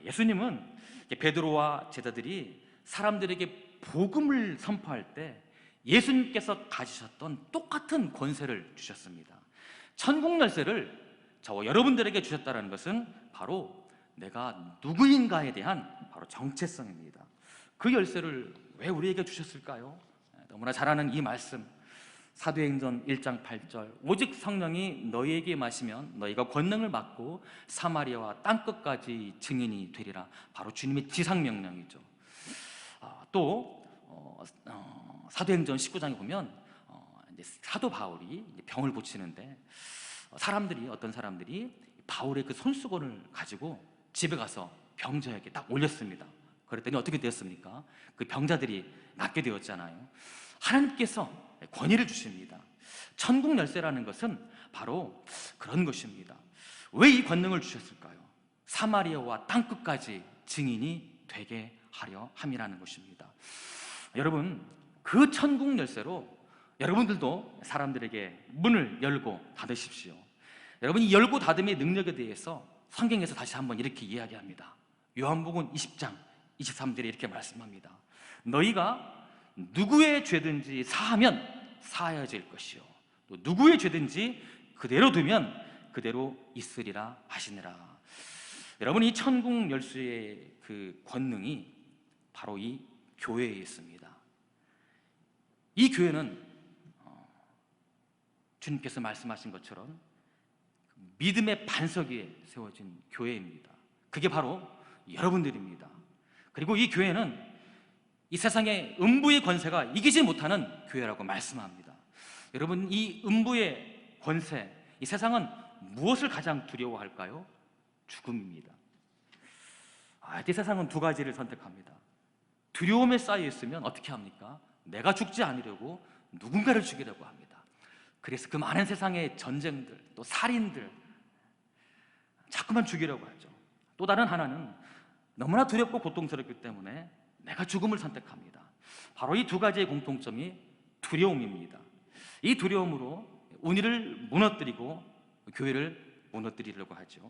[SPEAKER 2] 예수님은 베드로와 제자들이 사람들에게 복음을 선포할 때 예수님께서 가지셨던 똑같은 권세를 주셨습니다. 천국 열쇠를 저와 여러분들에게 주셨다는 것은 바로 내가 누구인가에 대한 바로 정체성입니다. 그 열쇠를 왜 우리에게 주셨을까요? 너무나 잘 아는 이 말씀, 사도행전 1장 8절 오직 성령이 너희에게 마시면 너희가 권능을 받고 사마리아와 땅끝까지 증인이 되리라. 바로 주님의 지상명령이죠. 또 사도행전 19장에 보면 이제 사도 바울이 병을 고치는데 어떤 사람들이 바울의 그 손수건을 가지고 집에 가서 병자에게 딱 올렸습니다. 그랬더니 어떻게 되었습니까? 그 병자들이 낫게 되었잖아요. 하나님께서 권위를 주십니다. 천국 열쇠라는 것은 바로 그런 것입니다. 왜 이 권능을 주셨을까요? 사마리아와 땅끝까지 증인이 되게 하려 함이라는 것입니다. 여러분, 그 천국 열쇠로 여러분들도 사람들에게 문을 열고 닫으십시오. 여러분, 이 열고 닫음의 능력에 대해서 성경에서 다시 한번 이렇게 이야기합니다. 요한복음 20장 23절에 이렇게 말씀합니다. 너희가 누구의 죄든지 사하면 사하여질 것이요 또 누구의 죄든지 그대로 두면 그대로 있으리라 하시니라. 여러분, 이 천국 열쇠의 그 권능이 바로 이 교회에 있습니다. 이 교회는 주님께서 말씀하신 것처럼 믿음의 반석 위에 세워진 교회입니다. 그게 바로 여러분들입니다. 그리고 이 교회는 이 세상의 음부의 권세가 이기지 못하는 교회라고 말씀합니다. 여러분, 이 음부의 권세, 이 세상은 무엇을 가장 두려워할까요? 죽음입니다. 이 세상은 두 가지를 선택합니다. 두려움에 쌓여 있으면 어떻게 합니까? 내가 죽지 않으려고 누군가를 죽이려고 합니다. 그래서 그 많은 세상의 전쟁들, 또 살인들 자꾸만 죽이려고 하죠. 또 다른 하나는 너무나 두렵고 고통스럽기 때문에 내가 죽음을 선택합니다. 바로 이 두 가지의 공통점이 두려움입니다. 이 두려움으로 운위를 무너뜨리고 교회를 무너뜨리려고 하죠.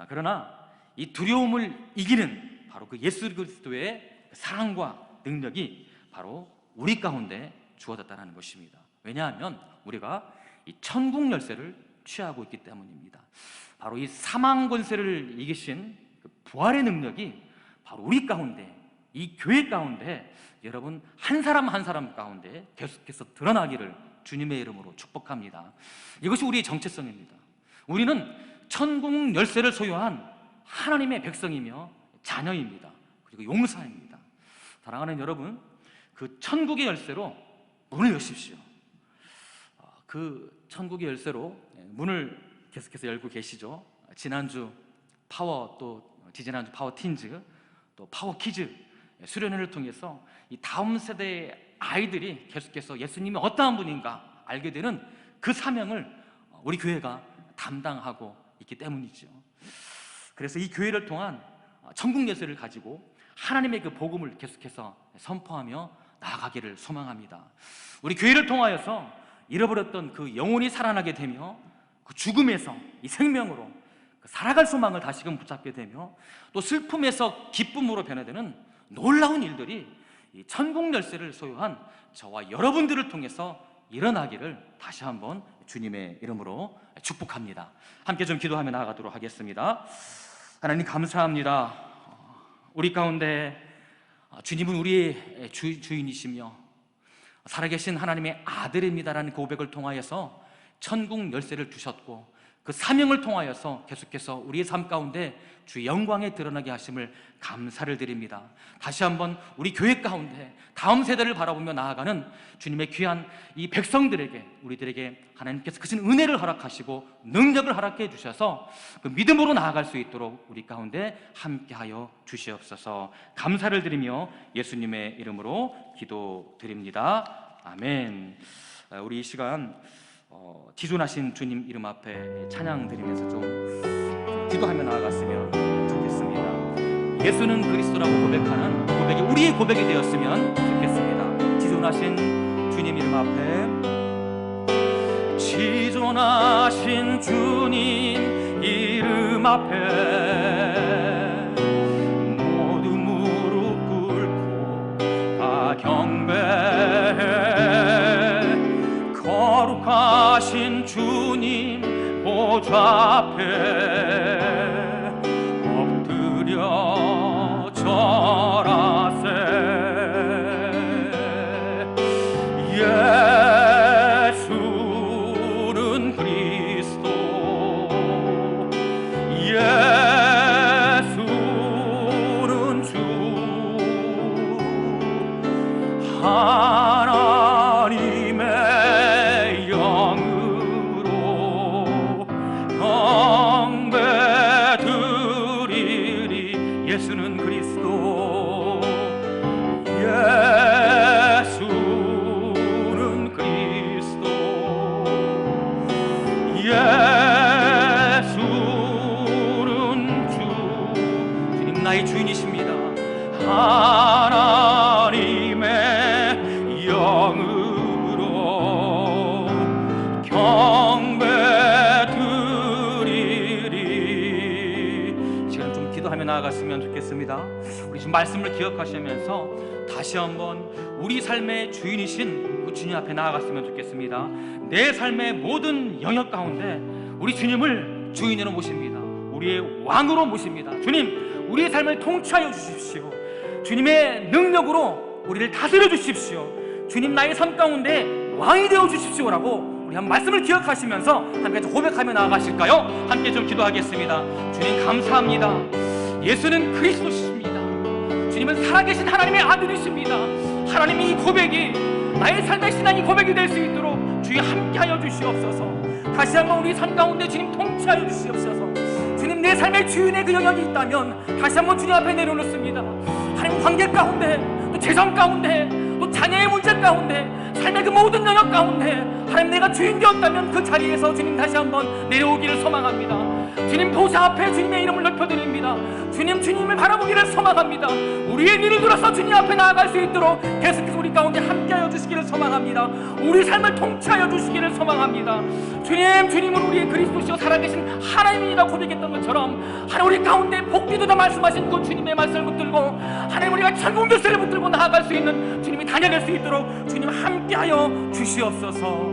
[SPEAKER 2] 그러나 이 두려움을 이기는 바로 그 예수 그리스도의 사랑과 능력이 바로 우리 가운데 주어졌다는 것입니다. 왜냐하면 우리가 이 천국 열쇠를 취하고 있기 때문입니다. 바로 이 사망 권세를 이기신 그 부활의 능력이 바로 우리 가운데, 이 교회 가운데, 여러분 한 사람 한 사람 가운데 계속해서 드러나기를 주님의 이름으로 축복합니다. 이것이 우리의 정체성입니다. 우리는 천국 열쇠를 소유한 하나님의 백성이며 자녀입니다. 그리고 용사입니다. 사랑하는 여러분, 그 천국의 열쇠로 문을 여십시오. 그 천국의 열쇠로 문을 계속해서 열고 계시죠. 지난주 파워, 또 지지난주 파워 틴즈, 또 파워 키즈 수련회를 통해서 이 다음 세대의 아이들이 계속해서 예수님이 어떠한 분인가 알게 되는 그 사명을 우리 교회가 담당하고 있기 때문이죠. 그래서 이 교회를 통한 천국 열쇠를 가지고 하나님의 그 복음을 계속해서 선포하며 나아가기를 소망합니다. 우리 교회를 통하여서 잃어버렸던 그 영혼이 살아나게 되며 그 죽음에서 이 생명으로 살아갈 소망을 다시금 붙잡게 되며 또 슬픔에서 기쁨으로 변화되는 놀라운 일들이 이 천국 열쇠를 소유한 저와 여러분들을 통해서 일어나기를 다시 한번 주님의 이름으로 축복합니다. 함께 좀 기도하며 나아가도록 하겠습니다. 하나님 감사합니다. 우리 가운데 주님은 우리의 주인이시며 살아계신 하나님의 아들입니다라는 고백을 통하여서 천국 열쇠를 주셨고 그 사명을 통하여서 계속해서 우리의 삶 가운데 주의 영광에 드러나게 하심을 감사를 드립니다. 다시 한번 우리 교회 가운데 다음 세대를 바라보며 나아가는 주님의 귀한 이 백성들에게, 우리들에게 하나님께서 크신 은혜를 허락하시고 능력을 허락해 주셔서 그 믿음으로 나아갈 수 있도록 우리 가운데 함께하여 주시옵소서. 감사를 드리며 예수님의 이름으로 기도드립니다. 아멘. 우리 이 시간 지존하신 주님 이름 앞에 찬양 드리면서 좀 기도하며 나아갔으면 좋겠습니다. 예수는 그리스도라고 고백하는 고백이 우리의 고백이 되었으면 좋겠습니다. 지존하신 주님 이름 앞에, 지존하신 주님 이름 앞에 모두 무릎 꿇고 다 경배해. 거룩하신 주님 보좌 앞에 엎드려 절하세. 예수 기도하며 나아갔으면 좋겠습니다. 우리 지금 말씀을 기억하시면서 다시 한번 우리 삶의 주인이신 그 주님 앞에 나아갔으면 좋겠습니다. 내 삶의 모든 영역 가운데 우리 주님을 주인으로 모십니다. 우리의 왕으로 모십니다. 주님, 우리의 삶을 통치하여 주십시오. 주님의 능력으로 우리를 다스려 주십시오. 주님, 나의 삶 가운데 왕이 되어 주십시오라고 우리 한 말씀을 기억하시면서 함께 좀 고백하며 나아가실까요? 함께 좀 기도하겠습니다. 주님, 감사합니다. 예수는 그리스도십니다. 주님은 살아계신 하나님의 아들이십니다. 하나님이 이 고백이 나의 삶의 신앙이 고백이 될 수 있도록 주여 함께하여 주시옵소서. 다시 한번 우리 삶 가운데 주님 통치하여 주시옵소서. 주님, 내 삶의 주인의 그 영역이 있다면 다시 한번 주님 앞에 내려놓습니다. 하나님, 관계 가운데, 또 재정 가운데, 또 자녀의 문제 가운데, 삶의 그 모든 영역 가운데 하나님, 내가 주인 되었다면 그 자리에서 주님 다시 한번 내려오기를 소망합니다. 주님 보좌 앞에 주님의 이름을 높여드립니다. 주님, 주님을 바라보기를 소망합니다. 우리의 눈을 들어서 주님 앞에 나아갈 수 있도록 계속해서 우리 가운데 함께하여 주시기를 소망합니다. 우리 삶을 통치하여 주시기를 소망합니다. 주님, 주님은 우리의 그리스도시요 살아계신 하나님이라 고백했던 것처럼 하나님, 우리 가운데 복되도다 말씀하신 그 주님의 말씀을 붙들고 하나님, 우리가 천국 열쇠를 붙들고 나아갈 수 있는 주님이 다녀갈 수 있도록 주님 함께하여 주시옵소서.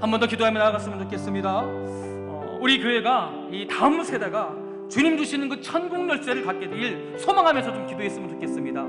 [SPEAKER 2] 한 번 더 기도하며 나아갔으면 좋겠습니다. 우리 교회가 이 다음 세대가 주님 주시는 그 천국 열쇠를 갖게 되길 소망하면서 좀 기도했으면 좋겠습니다.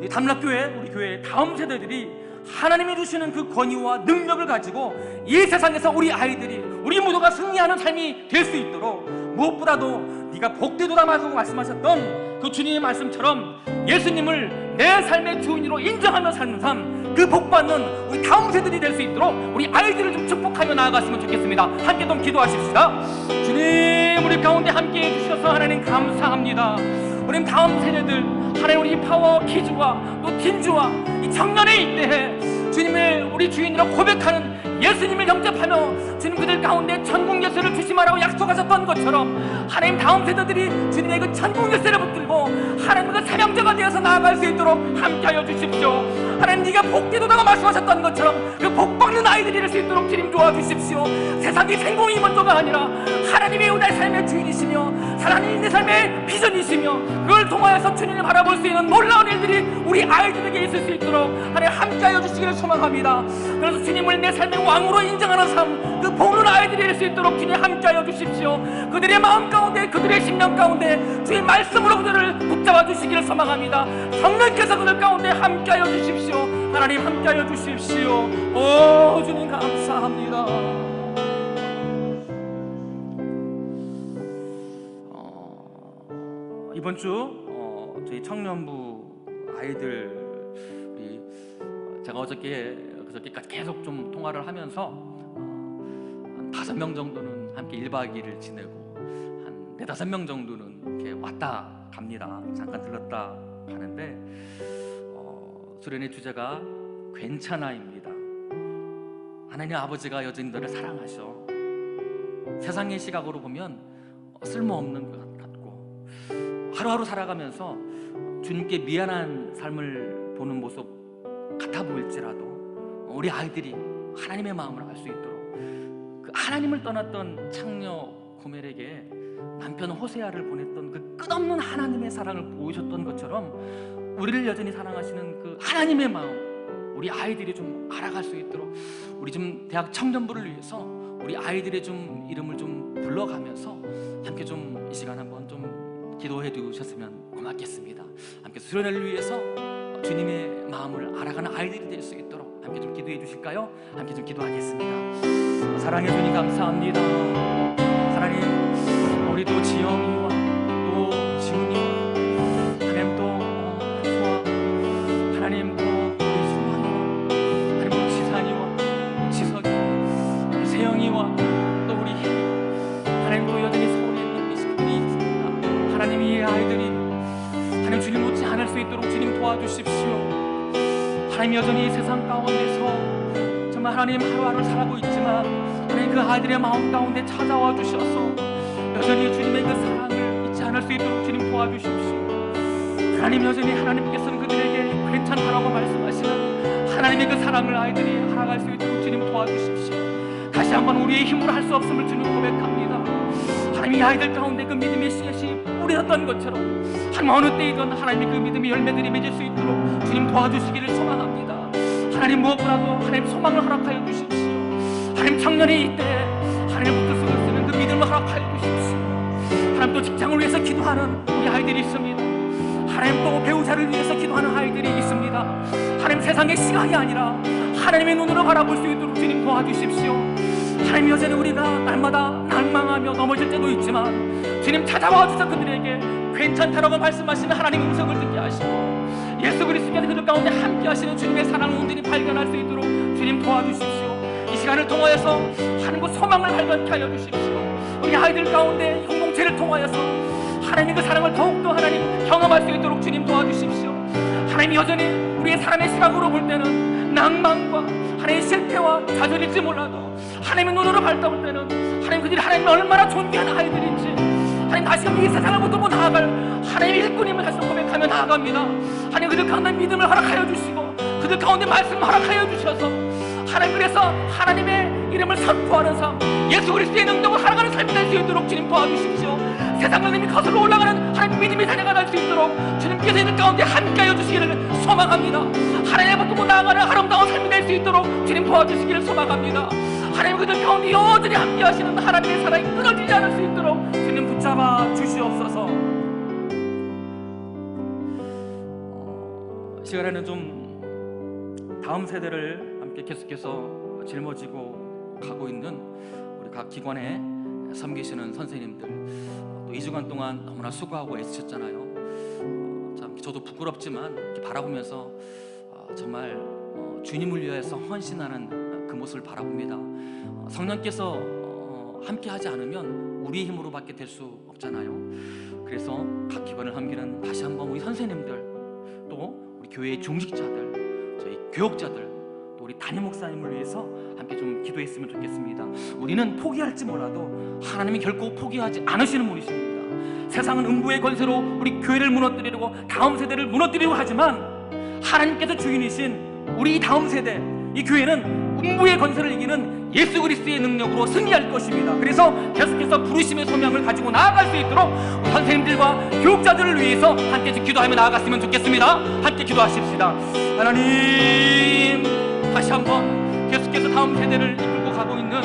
[SPEAKER 2] 이 담락교회, 우리 교회의 다음 세대들이 하나님이 주시는 그 권위와 능력을 가지고 이 세상에서 우리 아이들이, 우리 모두가 승리하는 삶이 될 수 있도록 무엇보다도 네가 복되도다 말씀하셨던 그 주님의 말씀처럼 예수님을 내 삶의 주인으로 인정하며 사는 삶, 그 복받는 우리 다음 세대들이 될 수 있도록 우리 아이들을 좀 축복하며 나아갔으면 좋겠습니다. 함께 좀 기도하십시다. 주님, 우리 가운데 함께 해주셔서 하나님 감사합니다. 우리 다음 세대들 하나님, 우리 파워 키즈와 또 틴즈와 이 청년의 이때에 주님을 우리 주인이라고 고백하는 예수님을 영접하며 주님 그들 가운데 천국 열쇠를 주시마라고 약속하셨던 것처럼 하나님, 다음 세대들이 주님의 그 천국 열쇠를 붙들고 하나님과 사명자가 되어서 나아갈 수 있도록 함께하여 주십시오. 하나님, 네가 복되도다고 말씀하셨던 것처럼 그 복받는 아이들이 될 수 있도록 주님 도와주십시오. 세상이 성공이 먼저가 아니라 하나님이 내 삶의 주인이시며 하나님이 내 삶의 비전이시며 그걸 통하여서 주님을 바라볼 수 있는 놀라운 일들이 우리 아이들에게 있을 수 있도록 하나님 함께하여 주시기를 소망합니다. 그래서 주님을 내 삶의 왕으로 인정하는 삶, 그 보는 아이들이 될 수 있도록 주님 함께하여 주십시오. 그들의 마음 가운데, 그들의 심령 가운데 주의 말씀으로 그들을 붙잡아 주시기를 소망합니다. 성령께서 그들 가운데 함께하여 주십시오. 하나님, 함께하여 주십시오. 오 주님, 감사합니다. 이번 주 저희 청년부 아이들, 우리 제가 그저께까지 계속 좀 통화를 하면서 한 5명 정도는 함께 1박 2일을 지내고 한 4-5명 정도는 이렇게 왔다 갑니다. 잠깐 들렀다 가는데 수련의 주제가 괜찮아입니다. 하나님 아버지가 여전히 너를 사랑하셔. 세상의 시각으로 보면 쓸모없는 것 같고 하루하루 살아가면서 주님께 미안한 삶을 보는 모습 같아 보일지라도 우리 아이들이 하나님의 마음을 알 수 있도록 그 하나님을 떠났던 창녀 고멜에게 남편 호세아를 보냈던 그 끝없는 하나님의 사랑을 보여줬던 것처럼 우리를 여전히 사랑하시는 그 하나님의 마음, 우리 아이들이 좀 알아갈 수 있도록 우리 좀 대학 청년부를 위해서 우리 아이들의 좀 이름을 좀 불러가면서 함께 좀 이 시간 한번 좀 기도해 주셨으면 고맙겠습니다. 함께 수련회를 위해서 주님의 마음을 알아가는 아이들이 될 수 있도록 함께 좀 기도해 주실까요? 함께 좀 기도하겠습니다. 사랑해 주님 감사합니다. 하나님, 우리도 지영이와 또 지훈이와 하나님 또 한수와 하나님 또 우리 수만이와 하나님 또 지산이와 지석이 우리 세영이와 또 우리 하나님 또 여전히 서울에 있는 우리 식구들이 있습니다. 하나님, 이 아이들이 하나님 주님 못지 않을 수 있도록 주님 도와주십시오. 하나님, 여전히 이 세상 가운데서 정말 하나님 하루하루 살아가고 있지만 하나님 그 아이들의 마음 가운데 찾아와 주셔서 여전히 주님의 그 사랑을 잊지 않을 수 있도록 주님 도와주십시오. 하나님, 여전히 하나님께서는 그들에게 괜찮다라고 말씀하시는 하나님의 그 사랑을 아이들이 알아갈 수 있도록 주님 도와주십시오. 다시 한번 우리의 힘으로 할 수 없음을 주님 고백합니다. 하나님, 이 아이들 가운데 그 믿음의 씨앗이 뿌렸던 것처럼 하나님 어느 때이든 하나님의 그 믿음의 열매들이 맺을 수 있도록 주님 도와주시기를 소망합니다. 하나님 무엇보다도 하나님 소망을 허락하여 주십시오. 하나님 작년에 이때 하나님 붙들고 쓰는 그 믿음을 허락하여 주십시오. 하나님 또 직장을 위해서 기도하는 우리 아이들이 있습니다. 하나님 또 배우자를 위해서 기도하는 아이들이 있습니다. 하나님 세상의 시각이 아니라 하나님의 눈으로 바라볼 수 있도록 주님 도와주십시오. 하나님 여전히 우리가 날마다 낭망하며 넘어질 때도 있지만 주님 찾아와 주셔서 그들에게 괜찮다라고 말씀하시는 하나님의 음성을 듣게 하시고 예수 그리스도께서 그들 가운데 함께 하시는 주님의 사랑을 온전히 발견할 수 있도록 주님 도와주십시오. 이 시간을 통하여서 하나님과 소망을 발견케 하여 주십시오. 우리 아이들 가운데 공동체를 통하여서 하나님의 그 사랑을 더욱더 하나님 경험할 수 있도록 주님 도와주십시오. 하나님 여전히 우리의 사람의 시각으로 볼 때는 낭만과 하나님의 실패와 좌절일지 몰라도 하나님의 눈으로 밟다볼 때는 하나님 그들이 하나님을 얼마나 존귀한 아이들인지 하나님 다시금 이 세상을 붙들고 나아갈 하나님의 일꾼임을 다시 고백하며 나아갑니다. 하나님 그들 가운데 믿음을 허락하여 주시고 그들 가운데 말씀을 허락하여 주셔서 하나님 그래서 하나님의 이름을 선포하는 삶 예수 그리스도의 능력을 살아가는 삶이 될 수 있도록 주님 도와주십시오. 세상을 이미 거슬러 올라가는 하나님 믿음의 자녀가 될 수 있도록 주님께서 이들 가운데 함께하여 주시기를 소망합니다. 하나님의 붙들고 나아가는 아름다운 삶이 될 수 있도록 주님 도와주시기를 소망합니다. 하나님 그들 가운데 여전히 함께하시는 하나님의 사랑이 끊어지지 않을 수 있도록 주님 붙잡아 주시옵소서. 시간에는 좀 다음 세대를 함께 계속해서 짊어지고 가고 있는 우리 각 기관에 섬기시는 선생님들 또 2주간 동안 너무나 수고하고 애쓰셨잖아요. 참 저도 부끄럽지만 이렇게 바라보면서 정말 주님을 위해서 헌신하는 그 모습을 바라봅니다. 성령께서 함께 하지 않으면 우리의 힘으로밖에 될 수 없잖아요. 그래서 각 기관을 섬기는 다시 한번 우리 선생님들 또 우리 교회의 중직자들 저희 교역자들 또 우리 담임 목사님을 위해서 함께 좀 기도했으면 좋겠습니다. 우리는 포기할지 몰라도 하나님이 결코 포기하지 않으시는 분이십니다. 세상은 음부의 권세로 우리 교회를 무너뜨리려고 다음 세대를 무너뜨리려고 하지만 하나님께서 주인이신 우리 다음 세대 이 교회는 음부의 권세를 이기는 예수 그리스도의 능력으로 승리할 것입니다. 그래서 계속해서 부르심의 소명을 가지고 나아갈 수 있도록 우리 선생님들과 교육자들을 위해서 함께 기도하며 나아갔으면 좋겠습니다. 함께 기도하십시다. 하나님 다시 한번 계속해서 다음 세대를 이끌고 가고 있는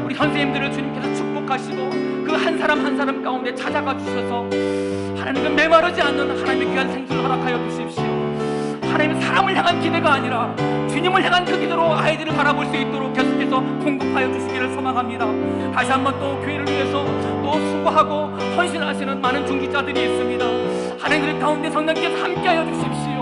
[SPEAKER 2] 우리 선생님들을 주님께서 축복하시고 그 한 사람 한 사람 가운데 찾아가 주셔서 하나님은 메마르지 않는 하나님의 귀한 생수를 허락하여 주십시오. 하나님은 사람을 향한 기대가 아니라 주님을 향한 그 기도로 아이들을 바라볼 수 있도록 계속해서 공급하여 주시기를 소망합니다. 다시 한번 또 교회를 위해서 또 수고하고 헌신하시는 많은 중직자들이 있습니다. 하나님들 가운데 성령께서 함께하여 주십시오.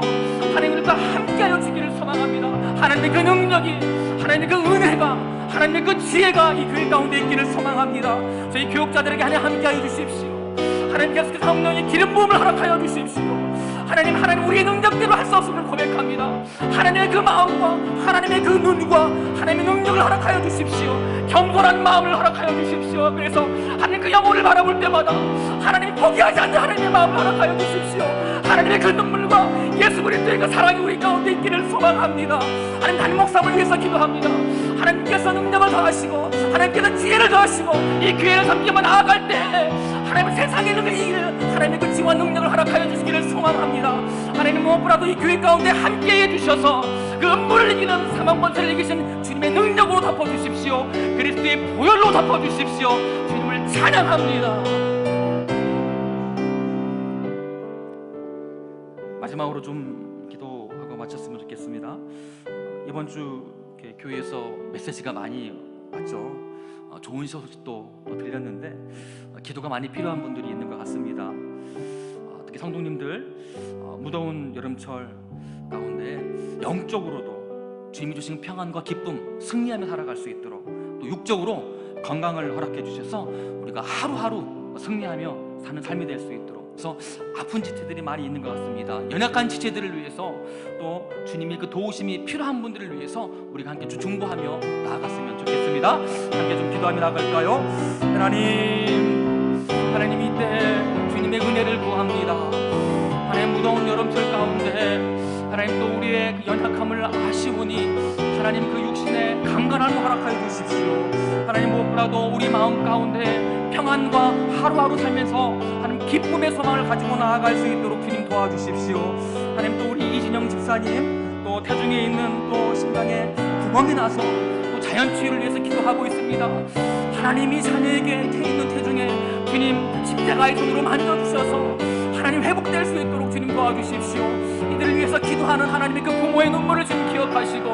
[SPEAKER 2] 하나님들과 함께하여 주기를 소망합니다. 하나님의 그 능력이 하나님의 그 은혜가 하나님의 그 지혜가 이 교회 가운데 있기를 소망합니다. 저희 교육자들에게 하나님 함께하여 주십시오. 하나님 계속해서 성령의 기름 부음을 허락하여 주십시오. 하나님 우리의 능력대로 할 수 없음을 고백합니다. 하나님의 그 마음과 하나님의 그 눈과 하나님의 능력을 허락하여 주십시오. 겸손한 마음을 허락하여 주십시오. 그래서 하나님 그 영혼을 바라볼 때마다 하나님이 포기하지 않는 하나님의 마음을 허락하여 주십시오. 하나님의 그 눈물과 예수 그리스도의 그 사랑이 우리 가운데 있기를 소망합니다. 하나님 담임 목사를 위해서 기도합니다. 하나님께서 능력을 더하시고 하나님께서 지혜를 더하시고 이 교회를 섬기며 나아갈 때 하나님은 세상의 능력을 이기는 하나님의 그 지혜와 능력을 허락하여 주시기를 소망합니다. 하나님 무엇보다도 이 교회 가운데 함께해 주셔서 그 음부를 이기는 사망권세를 이기신 주님의 능력으로 덮어주십시오. 그리스도의 보혈로 덮어주십시오. 주님을 찬양합니다. 마지막으로 좀 기도하고 마쳤으면 좋겠습니다. 이번 주 교회에서 메시지가 많이 왔죠. 좋은 소식도 또 들렸는데 기도가 많이 필요한 분들이 있는 것 같습니다. 특히 성도님들 무더운 여름철 가운데 영적으로도 주님이 주신 평안과 기쁨 승리하며 살아갈 수 있도록 또 육적으로 건강을 허락해 주셔서 우리가 하루하루 승리하며 사는 삶이 될 수 있도록 그래서 아픈 지체들이 많이 있는 것 같습니다. 연약한 지체들을 위해서 또 주님의 그 도우심이 필요한 분들을 위해서 우리가 함께 중보하며 나아갔으면 좋겠습니다. 함께 좀 기도하며 나아갈까요? 하나님 이때 주님의 은혜를 구합니다. 하나님 무더운 여름철 가운데 하나님 또 우리의 그 연약함을 아시오니 하나님 그 육신의 강건함을 허락하여 주십시오. 하나님 무엇보다도 우리 마음 가운데 평안과 하루하루 살면서 하나님 기쁨의 소망을 가지고 나아갈 수 있도록 주님 도와주십시오. 하나님, 또 우리 이진영 집사님, 또 태중에 있는 또 심장에 구멍이 나서 또 자연치유를 위해서 기도하고 있습니다. 하나님이 자녀에게 있는 태중에 주님 십자가의 손으로 만져주셔서 하나님 회복될 수 있도록 주님 도와주십시오. 이들을 위해서 기도하는 하나님의 그 부모의 눈물을 주님 기억하시고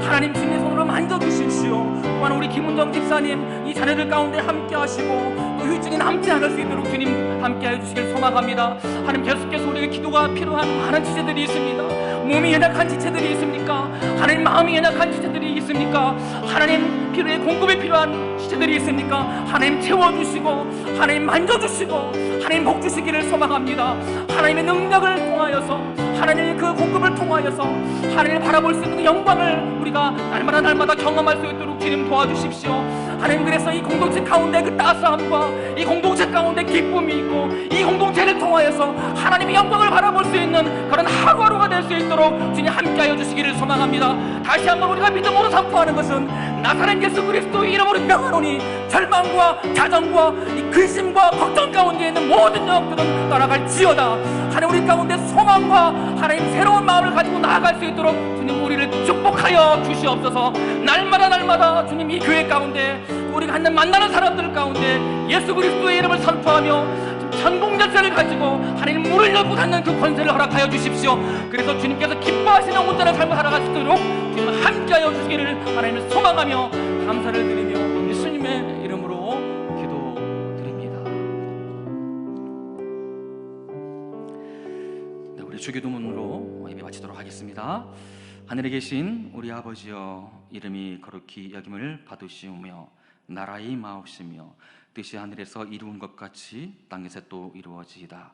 [SPEAKER 2] 하나님 주님의 손으로 만져주십시오. 또한 우리 김은정 집사님 이 자녀들 가운데 함께 하시고 또 후유증이 남지 않을 수 있도록 주님 함께 해주시길 소망합니다. 하나님, 계속해서 우리에게 기도가 필요한 많은 지체들이 있습니다. 몸이 연약한 지체들이 있습니까? 하나님, 마음이 연약한 지체들이 있습니까? 하나님, 필요에 공급이 필요한 지체들이 있습니까? 하나님, 채워주시고 하나님 만져주시고 하나님 복 주시기를 소망합니다. 하나님의 능력을 통하여서 하나님의 그 공급을 통하여서 하나님을 바라볼 수 있는 그 영광을 우리가 날마다 경험할 수 있도록 주님 도와주십시오. 하나님, 그래서 이 공동체 가운데 그 따스함과 이 공동체 가운데 기쁨이 있고 이 공동체를 통하여서 하나님의 영광을 바라볼 수 있는 그런 하루하루가 될 수 있도록 주님 함께하여 주시기를 소망합니다. 다시 한번 우리가 믿음으로 선포하는 것은 나사렛 예수 그리스도의 이름으로 명하노니 절망과 자정과 이 근심과 걱정 가운데 있는 모든 영역들은 떠나갈지어다. 하나님, 우리 가운데 소망과 하나님 새로운 마음을 가지고 나아갈 수 있도록 주님 우리를 축복하여 주시옵소서. 날마다 주님 이 교회 가운데 우리가 하는 만나는 사람들 가운데 예수 그리스도의 이름을 선포하며 전공 열쇠를 가지고 하나님 문을 열고 닫는 그 권세를 허락하여 주십시오. 그래서 주님께서 기뻐하시는 온전한 삶을 살아갈 수 있도록 주님 함께하여 주시기를 하나님을 소망하며 감사를 드리며 예수님의 이름으로 기도드립니다. 네, 우리 주기도문으로 예배 마치도록 하겠습니다. 하늘에 계신 우리 아버지여, 이름이 거룩히 여김을 받으시오며 나라의 마옵시며 뜻이 하늘에서 이루은 것 같이 땅에서 또 이루어지이다.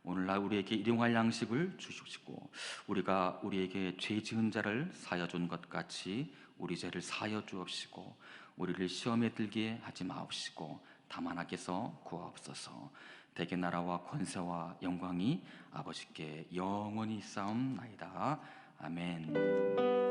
[SPEAKER 2] 오늘날 우리에게 일용할 양식을 주시고 우리가 우리에게 죄 지은 자를 사하여 준 것 같이 우리 죄를 사하여 주옵시고 우리를 시험에 들게 하지 마옵시고 다만 악에서 구하옵소서. 대개 나라와 권세와 영광이 아버지께 영원히 쌓옵나이다. 아멘.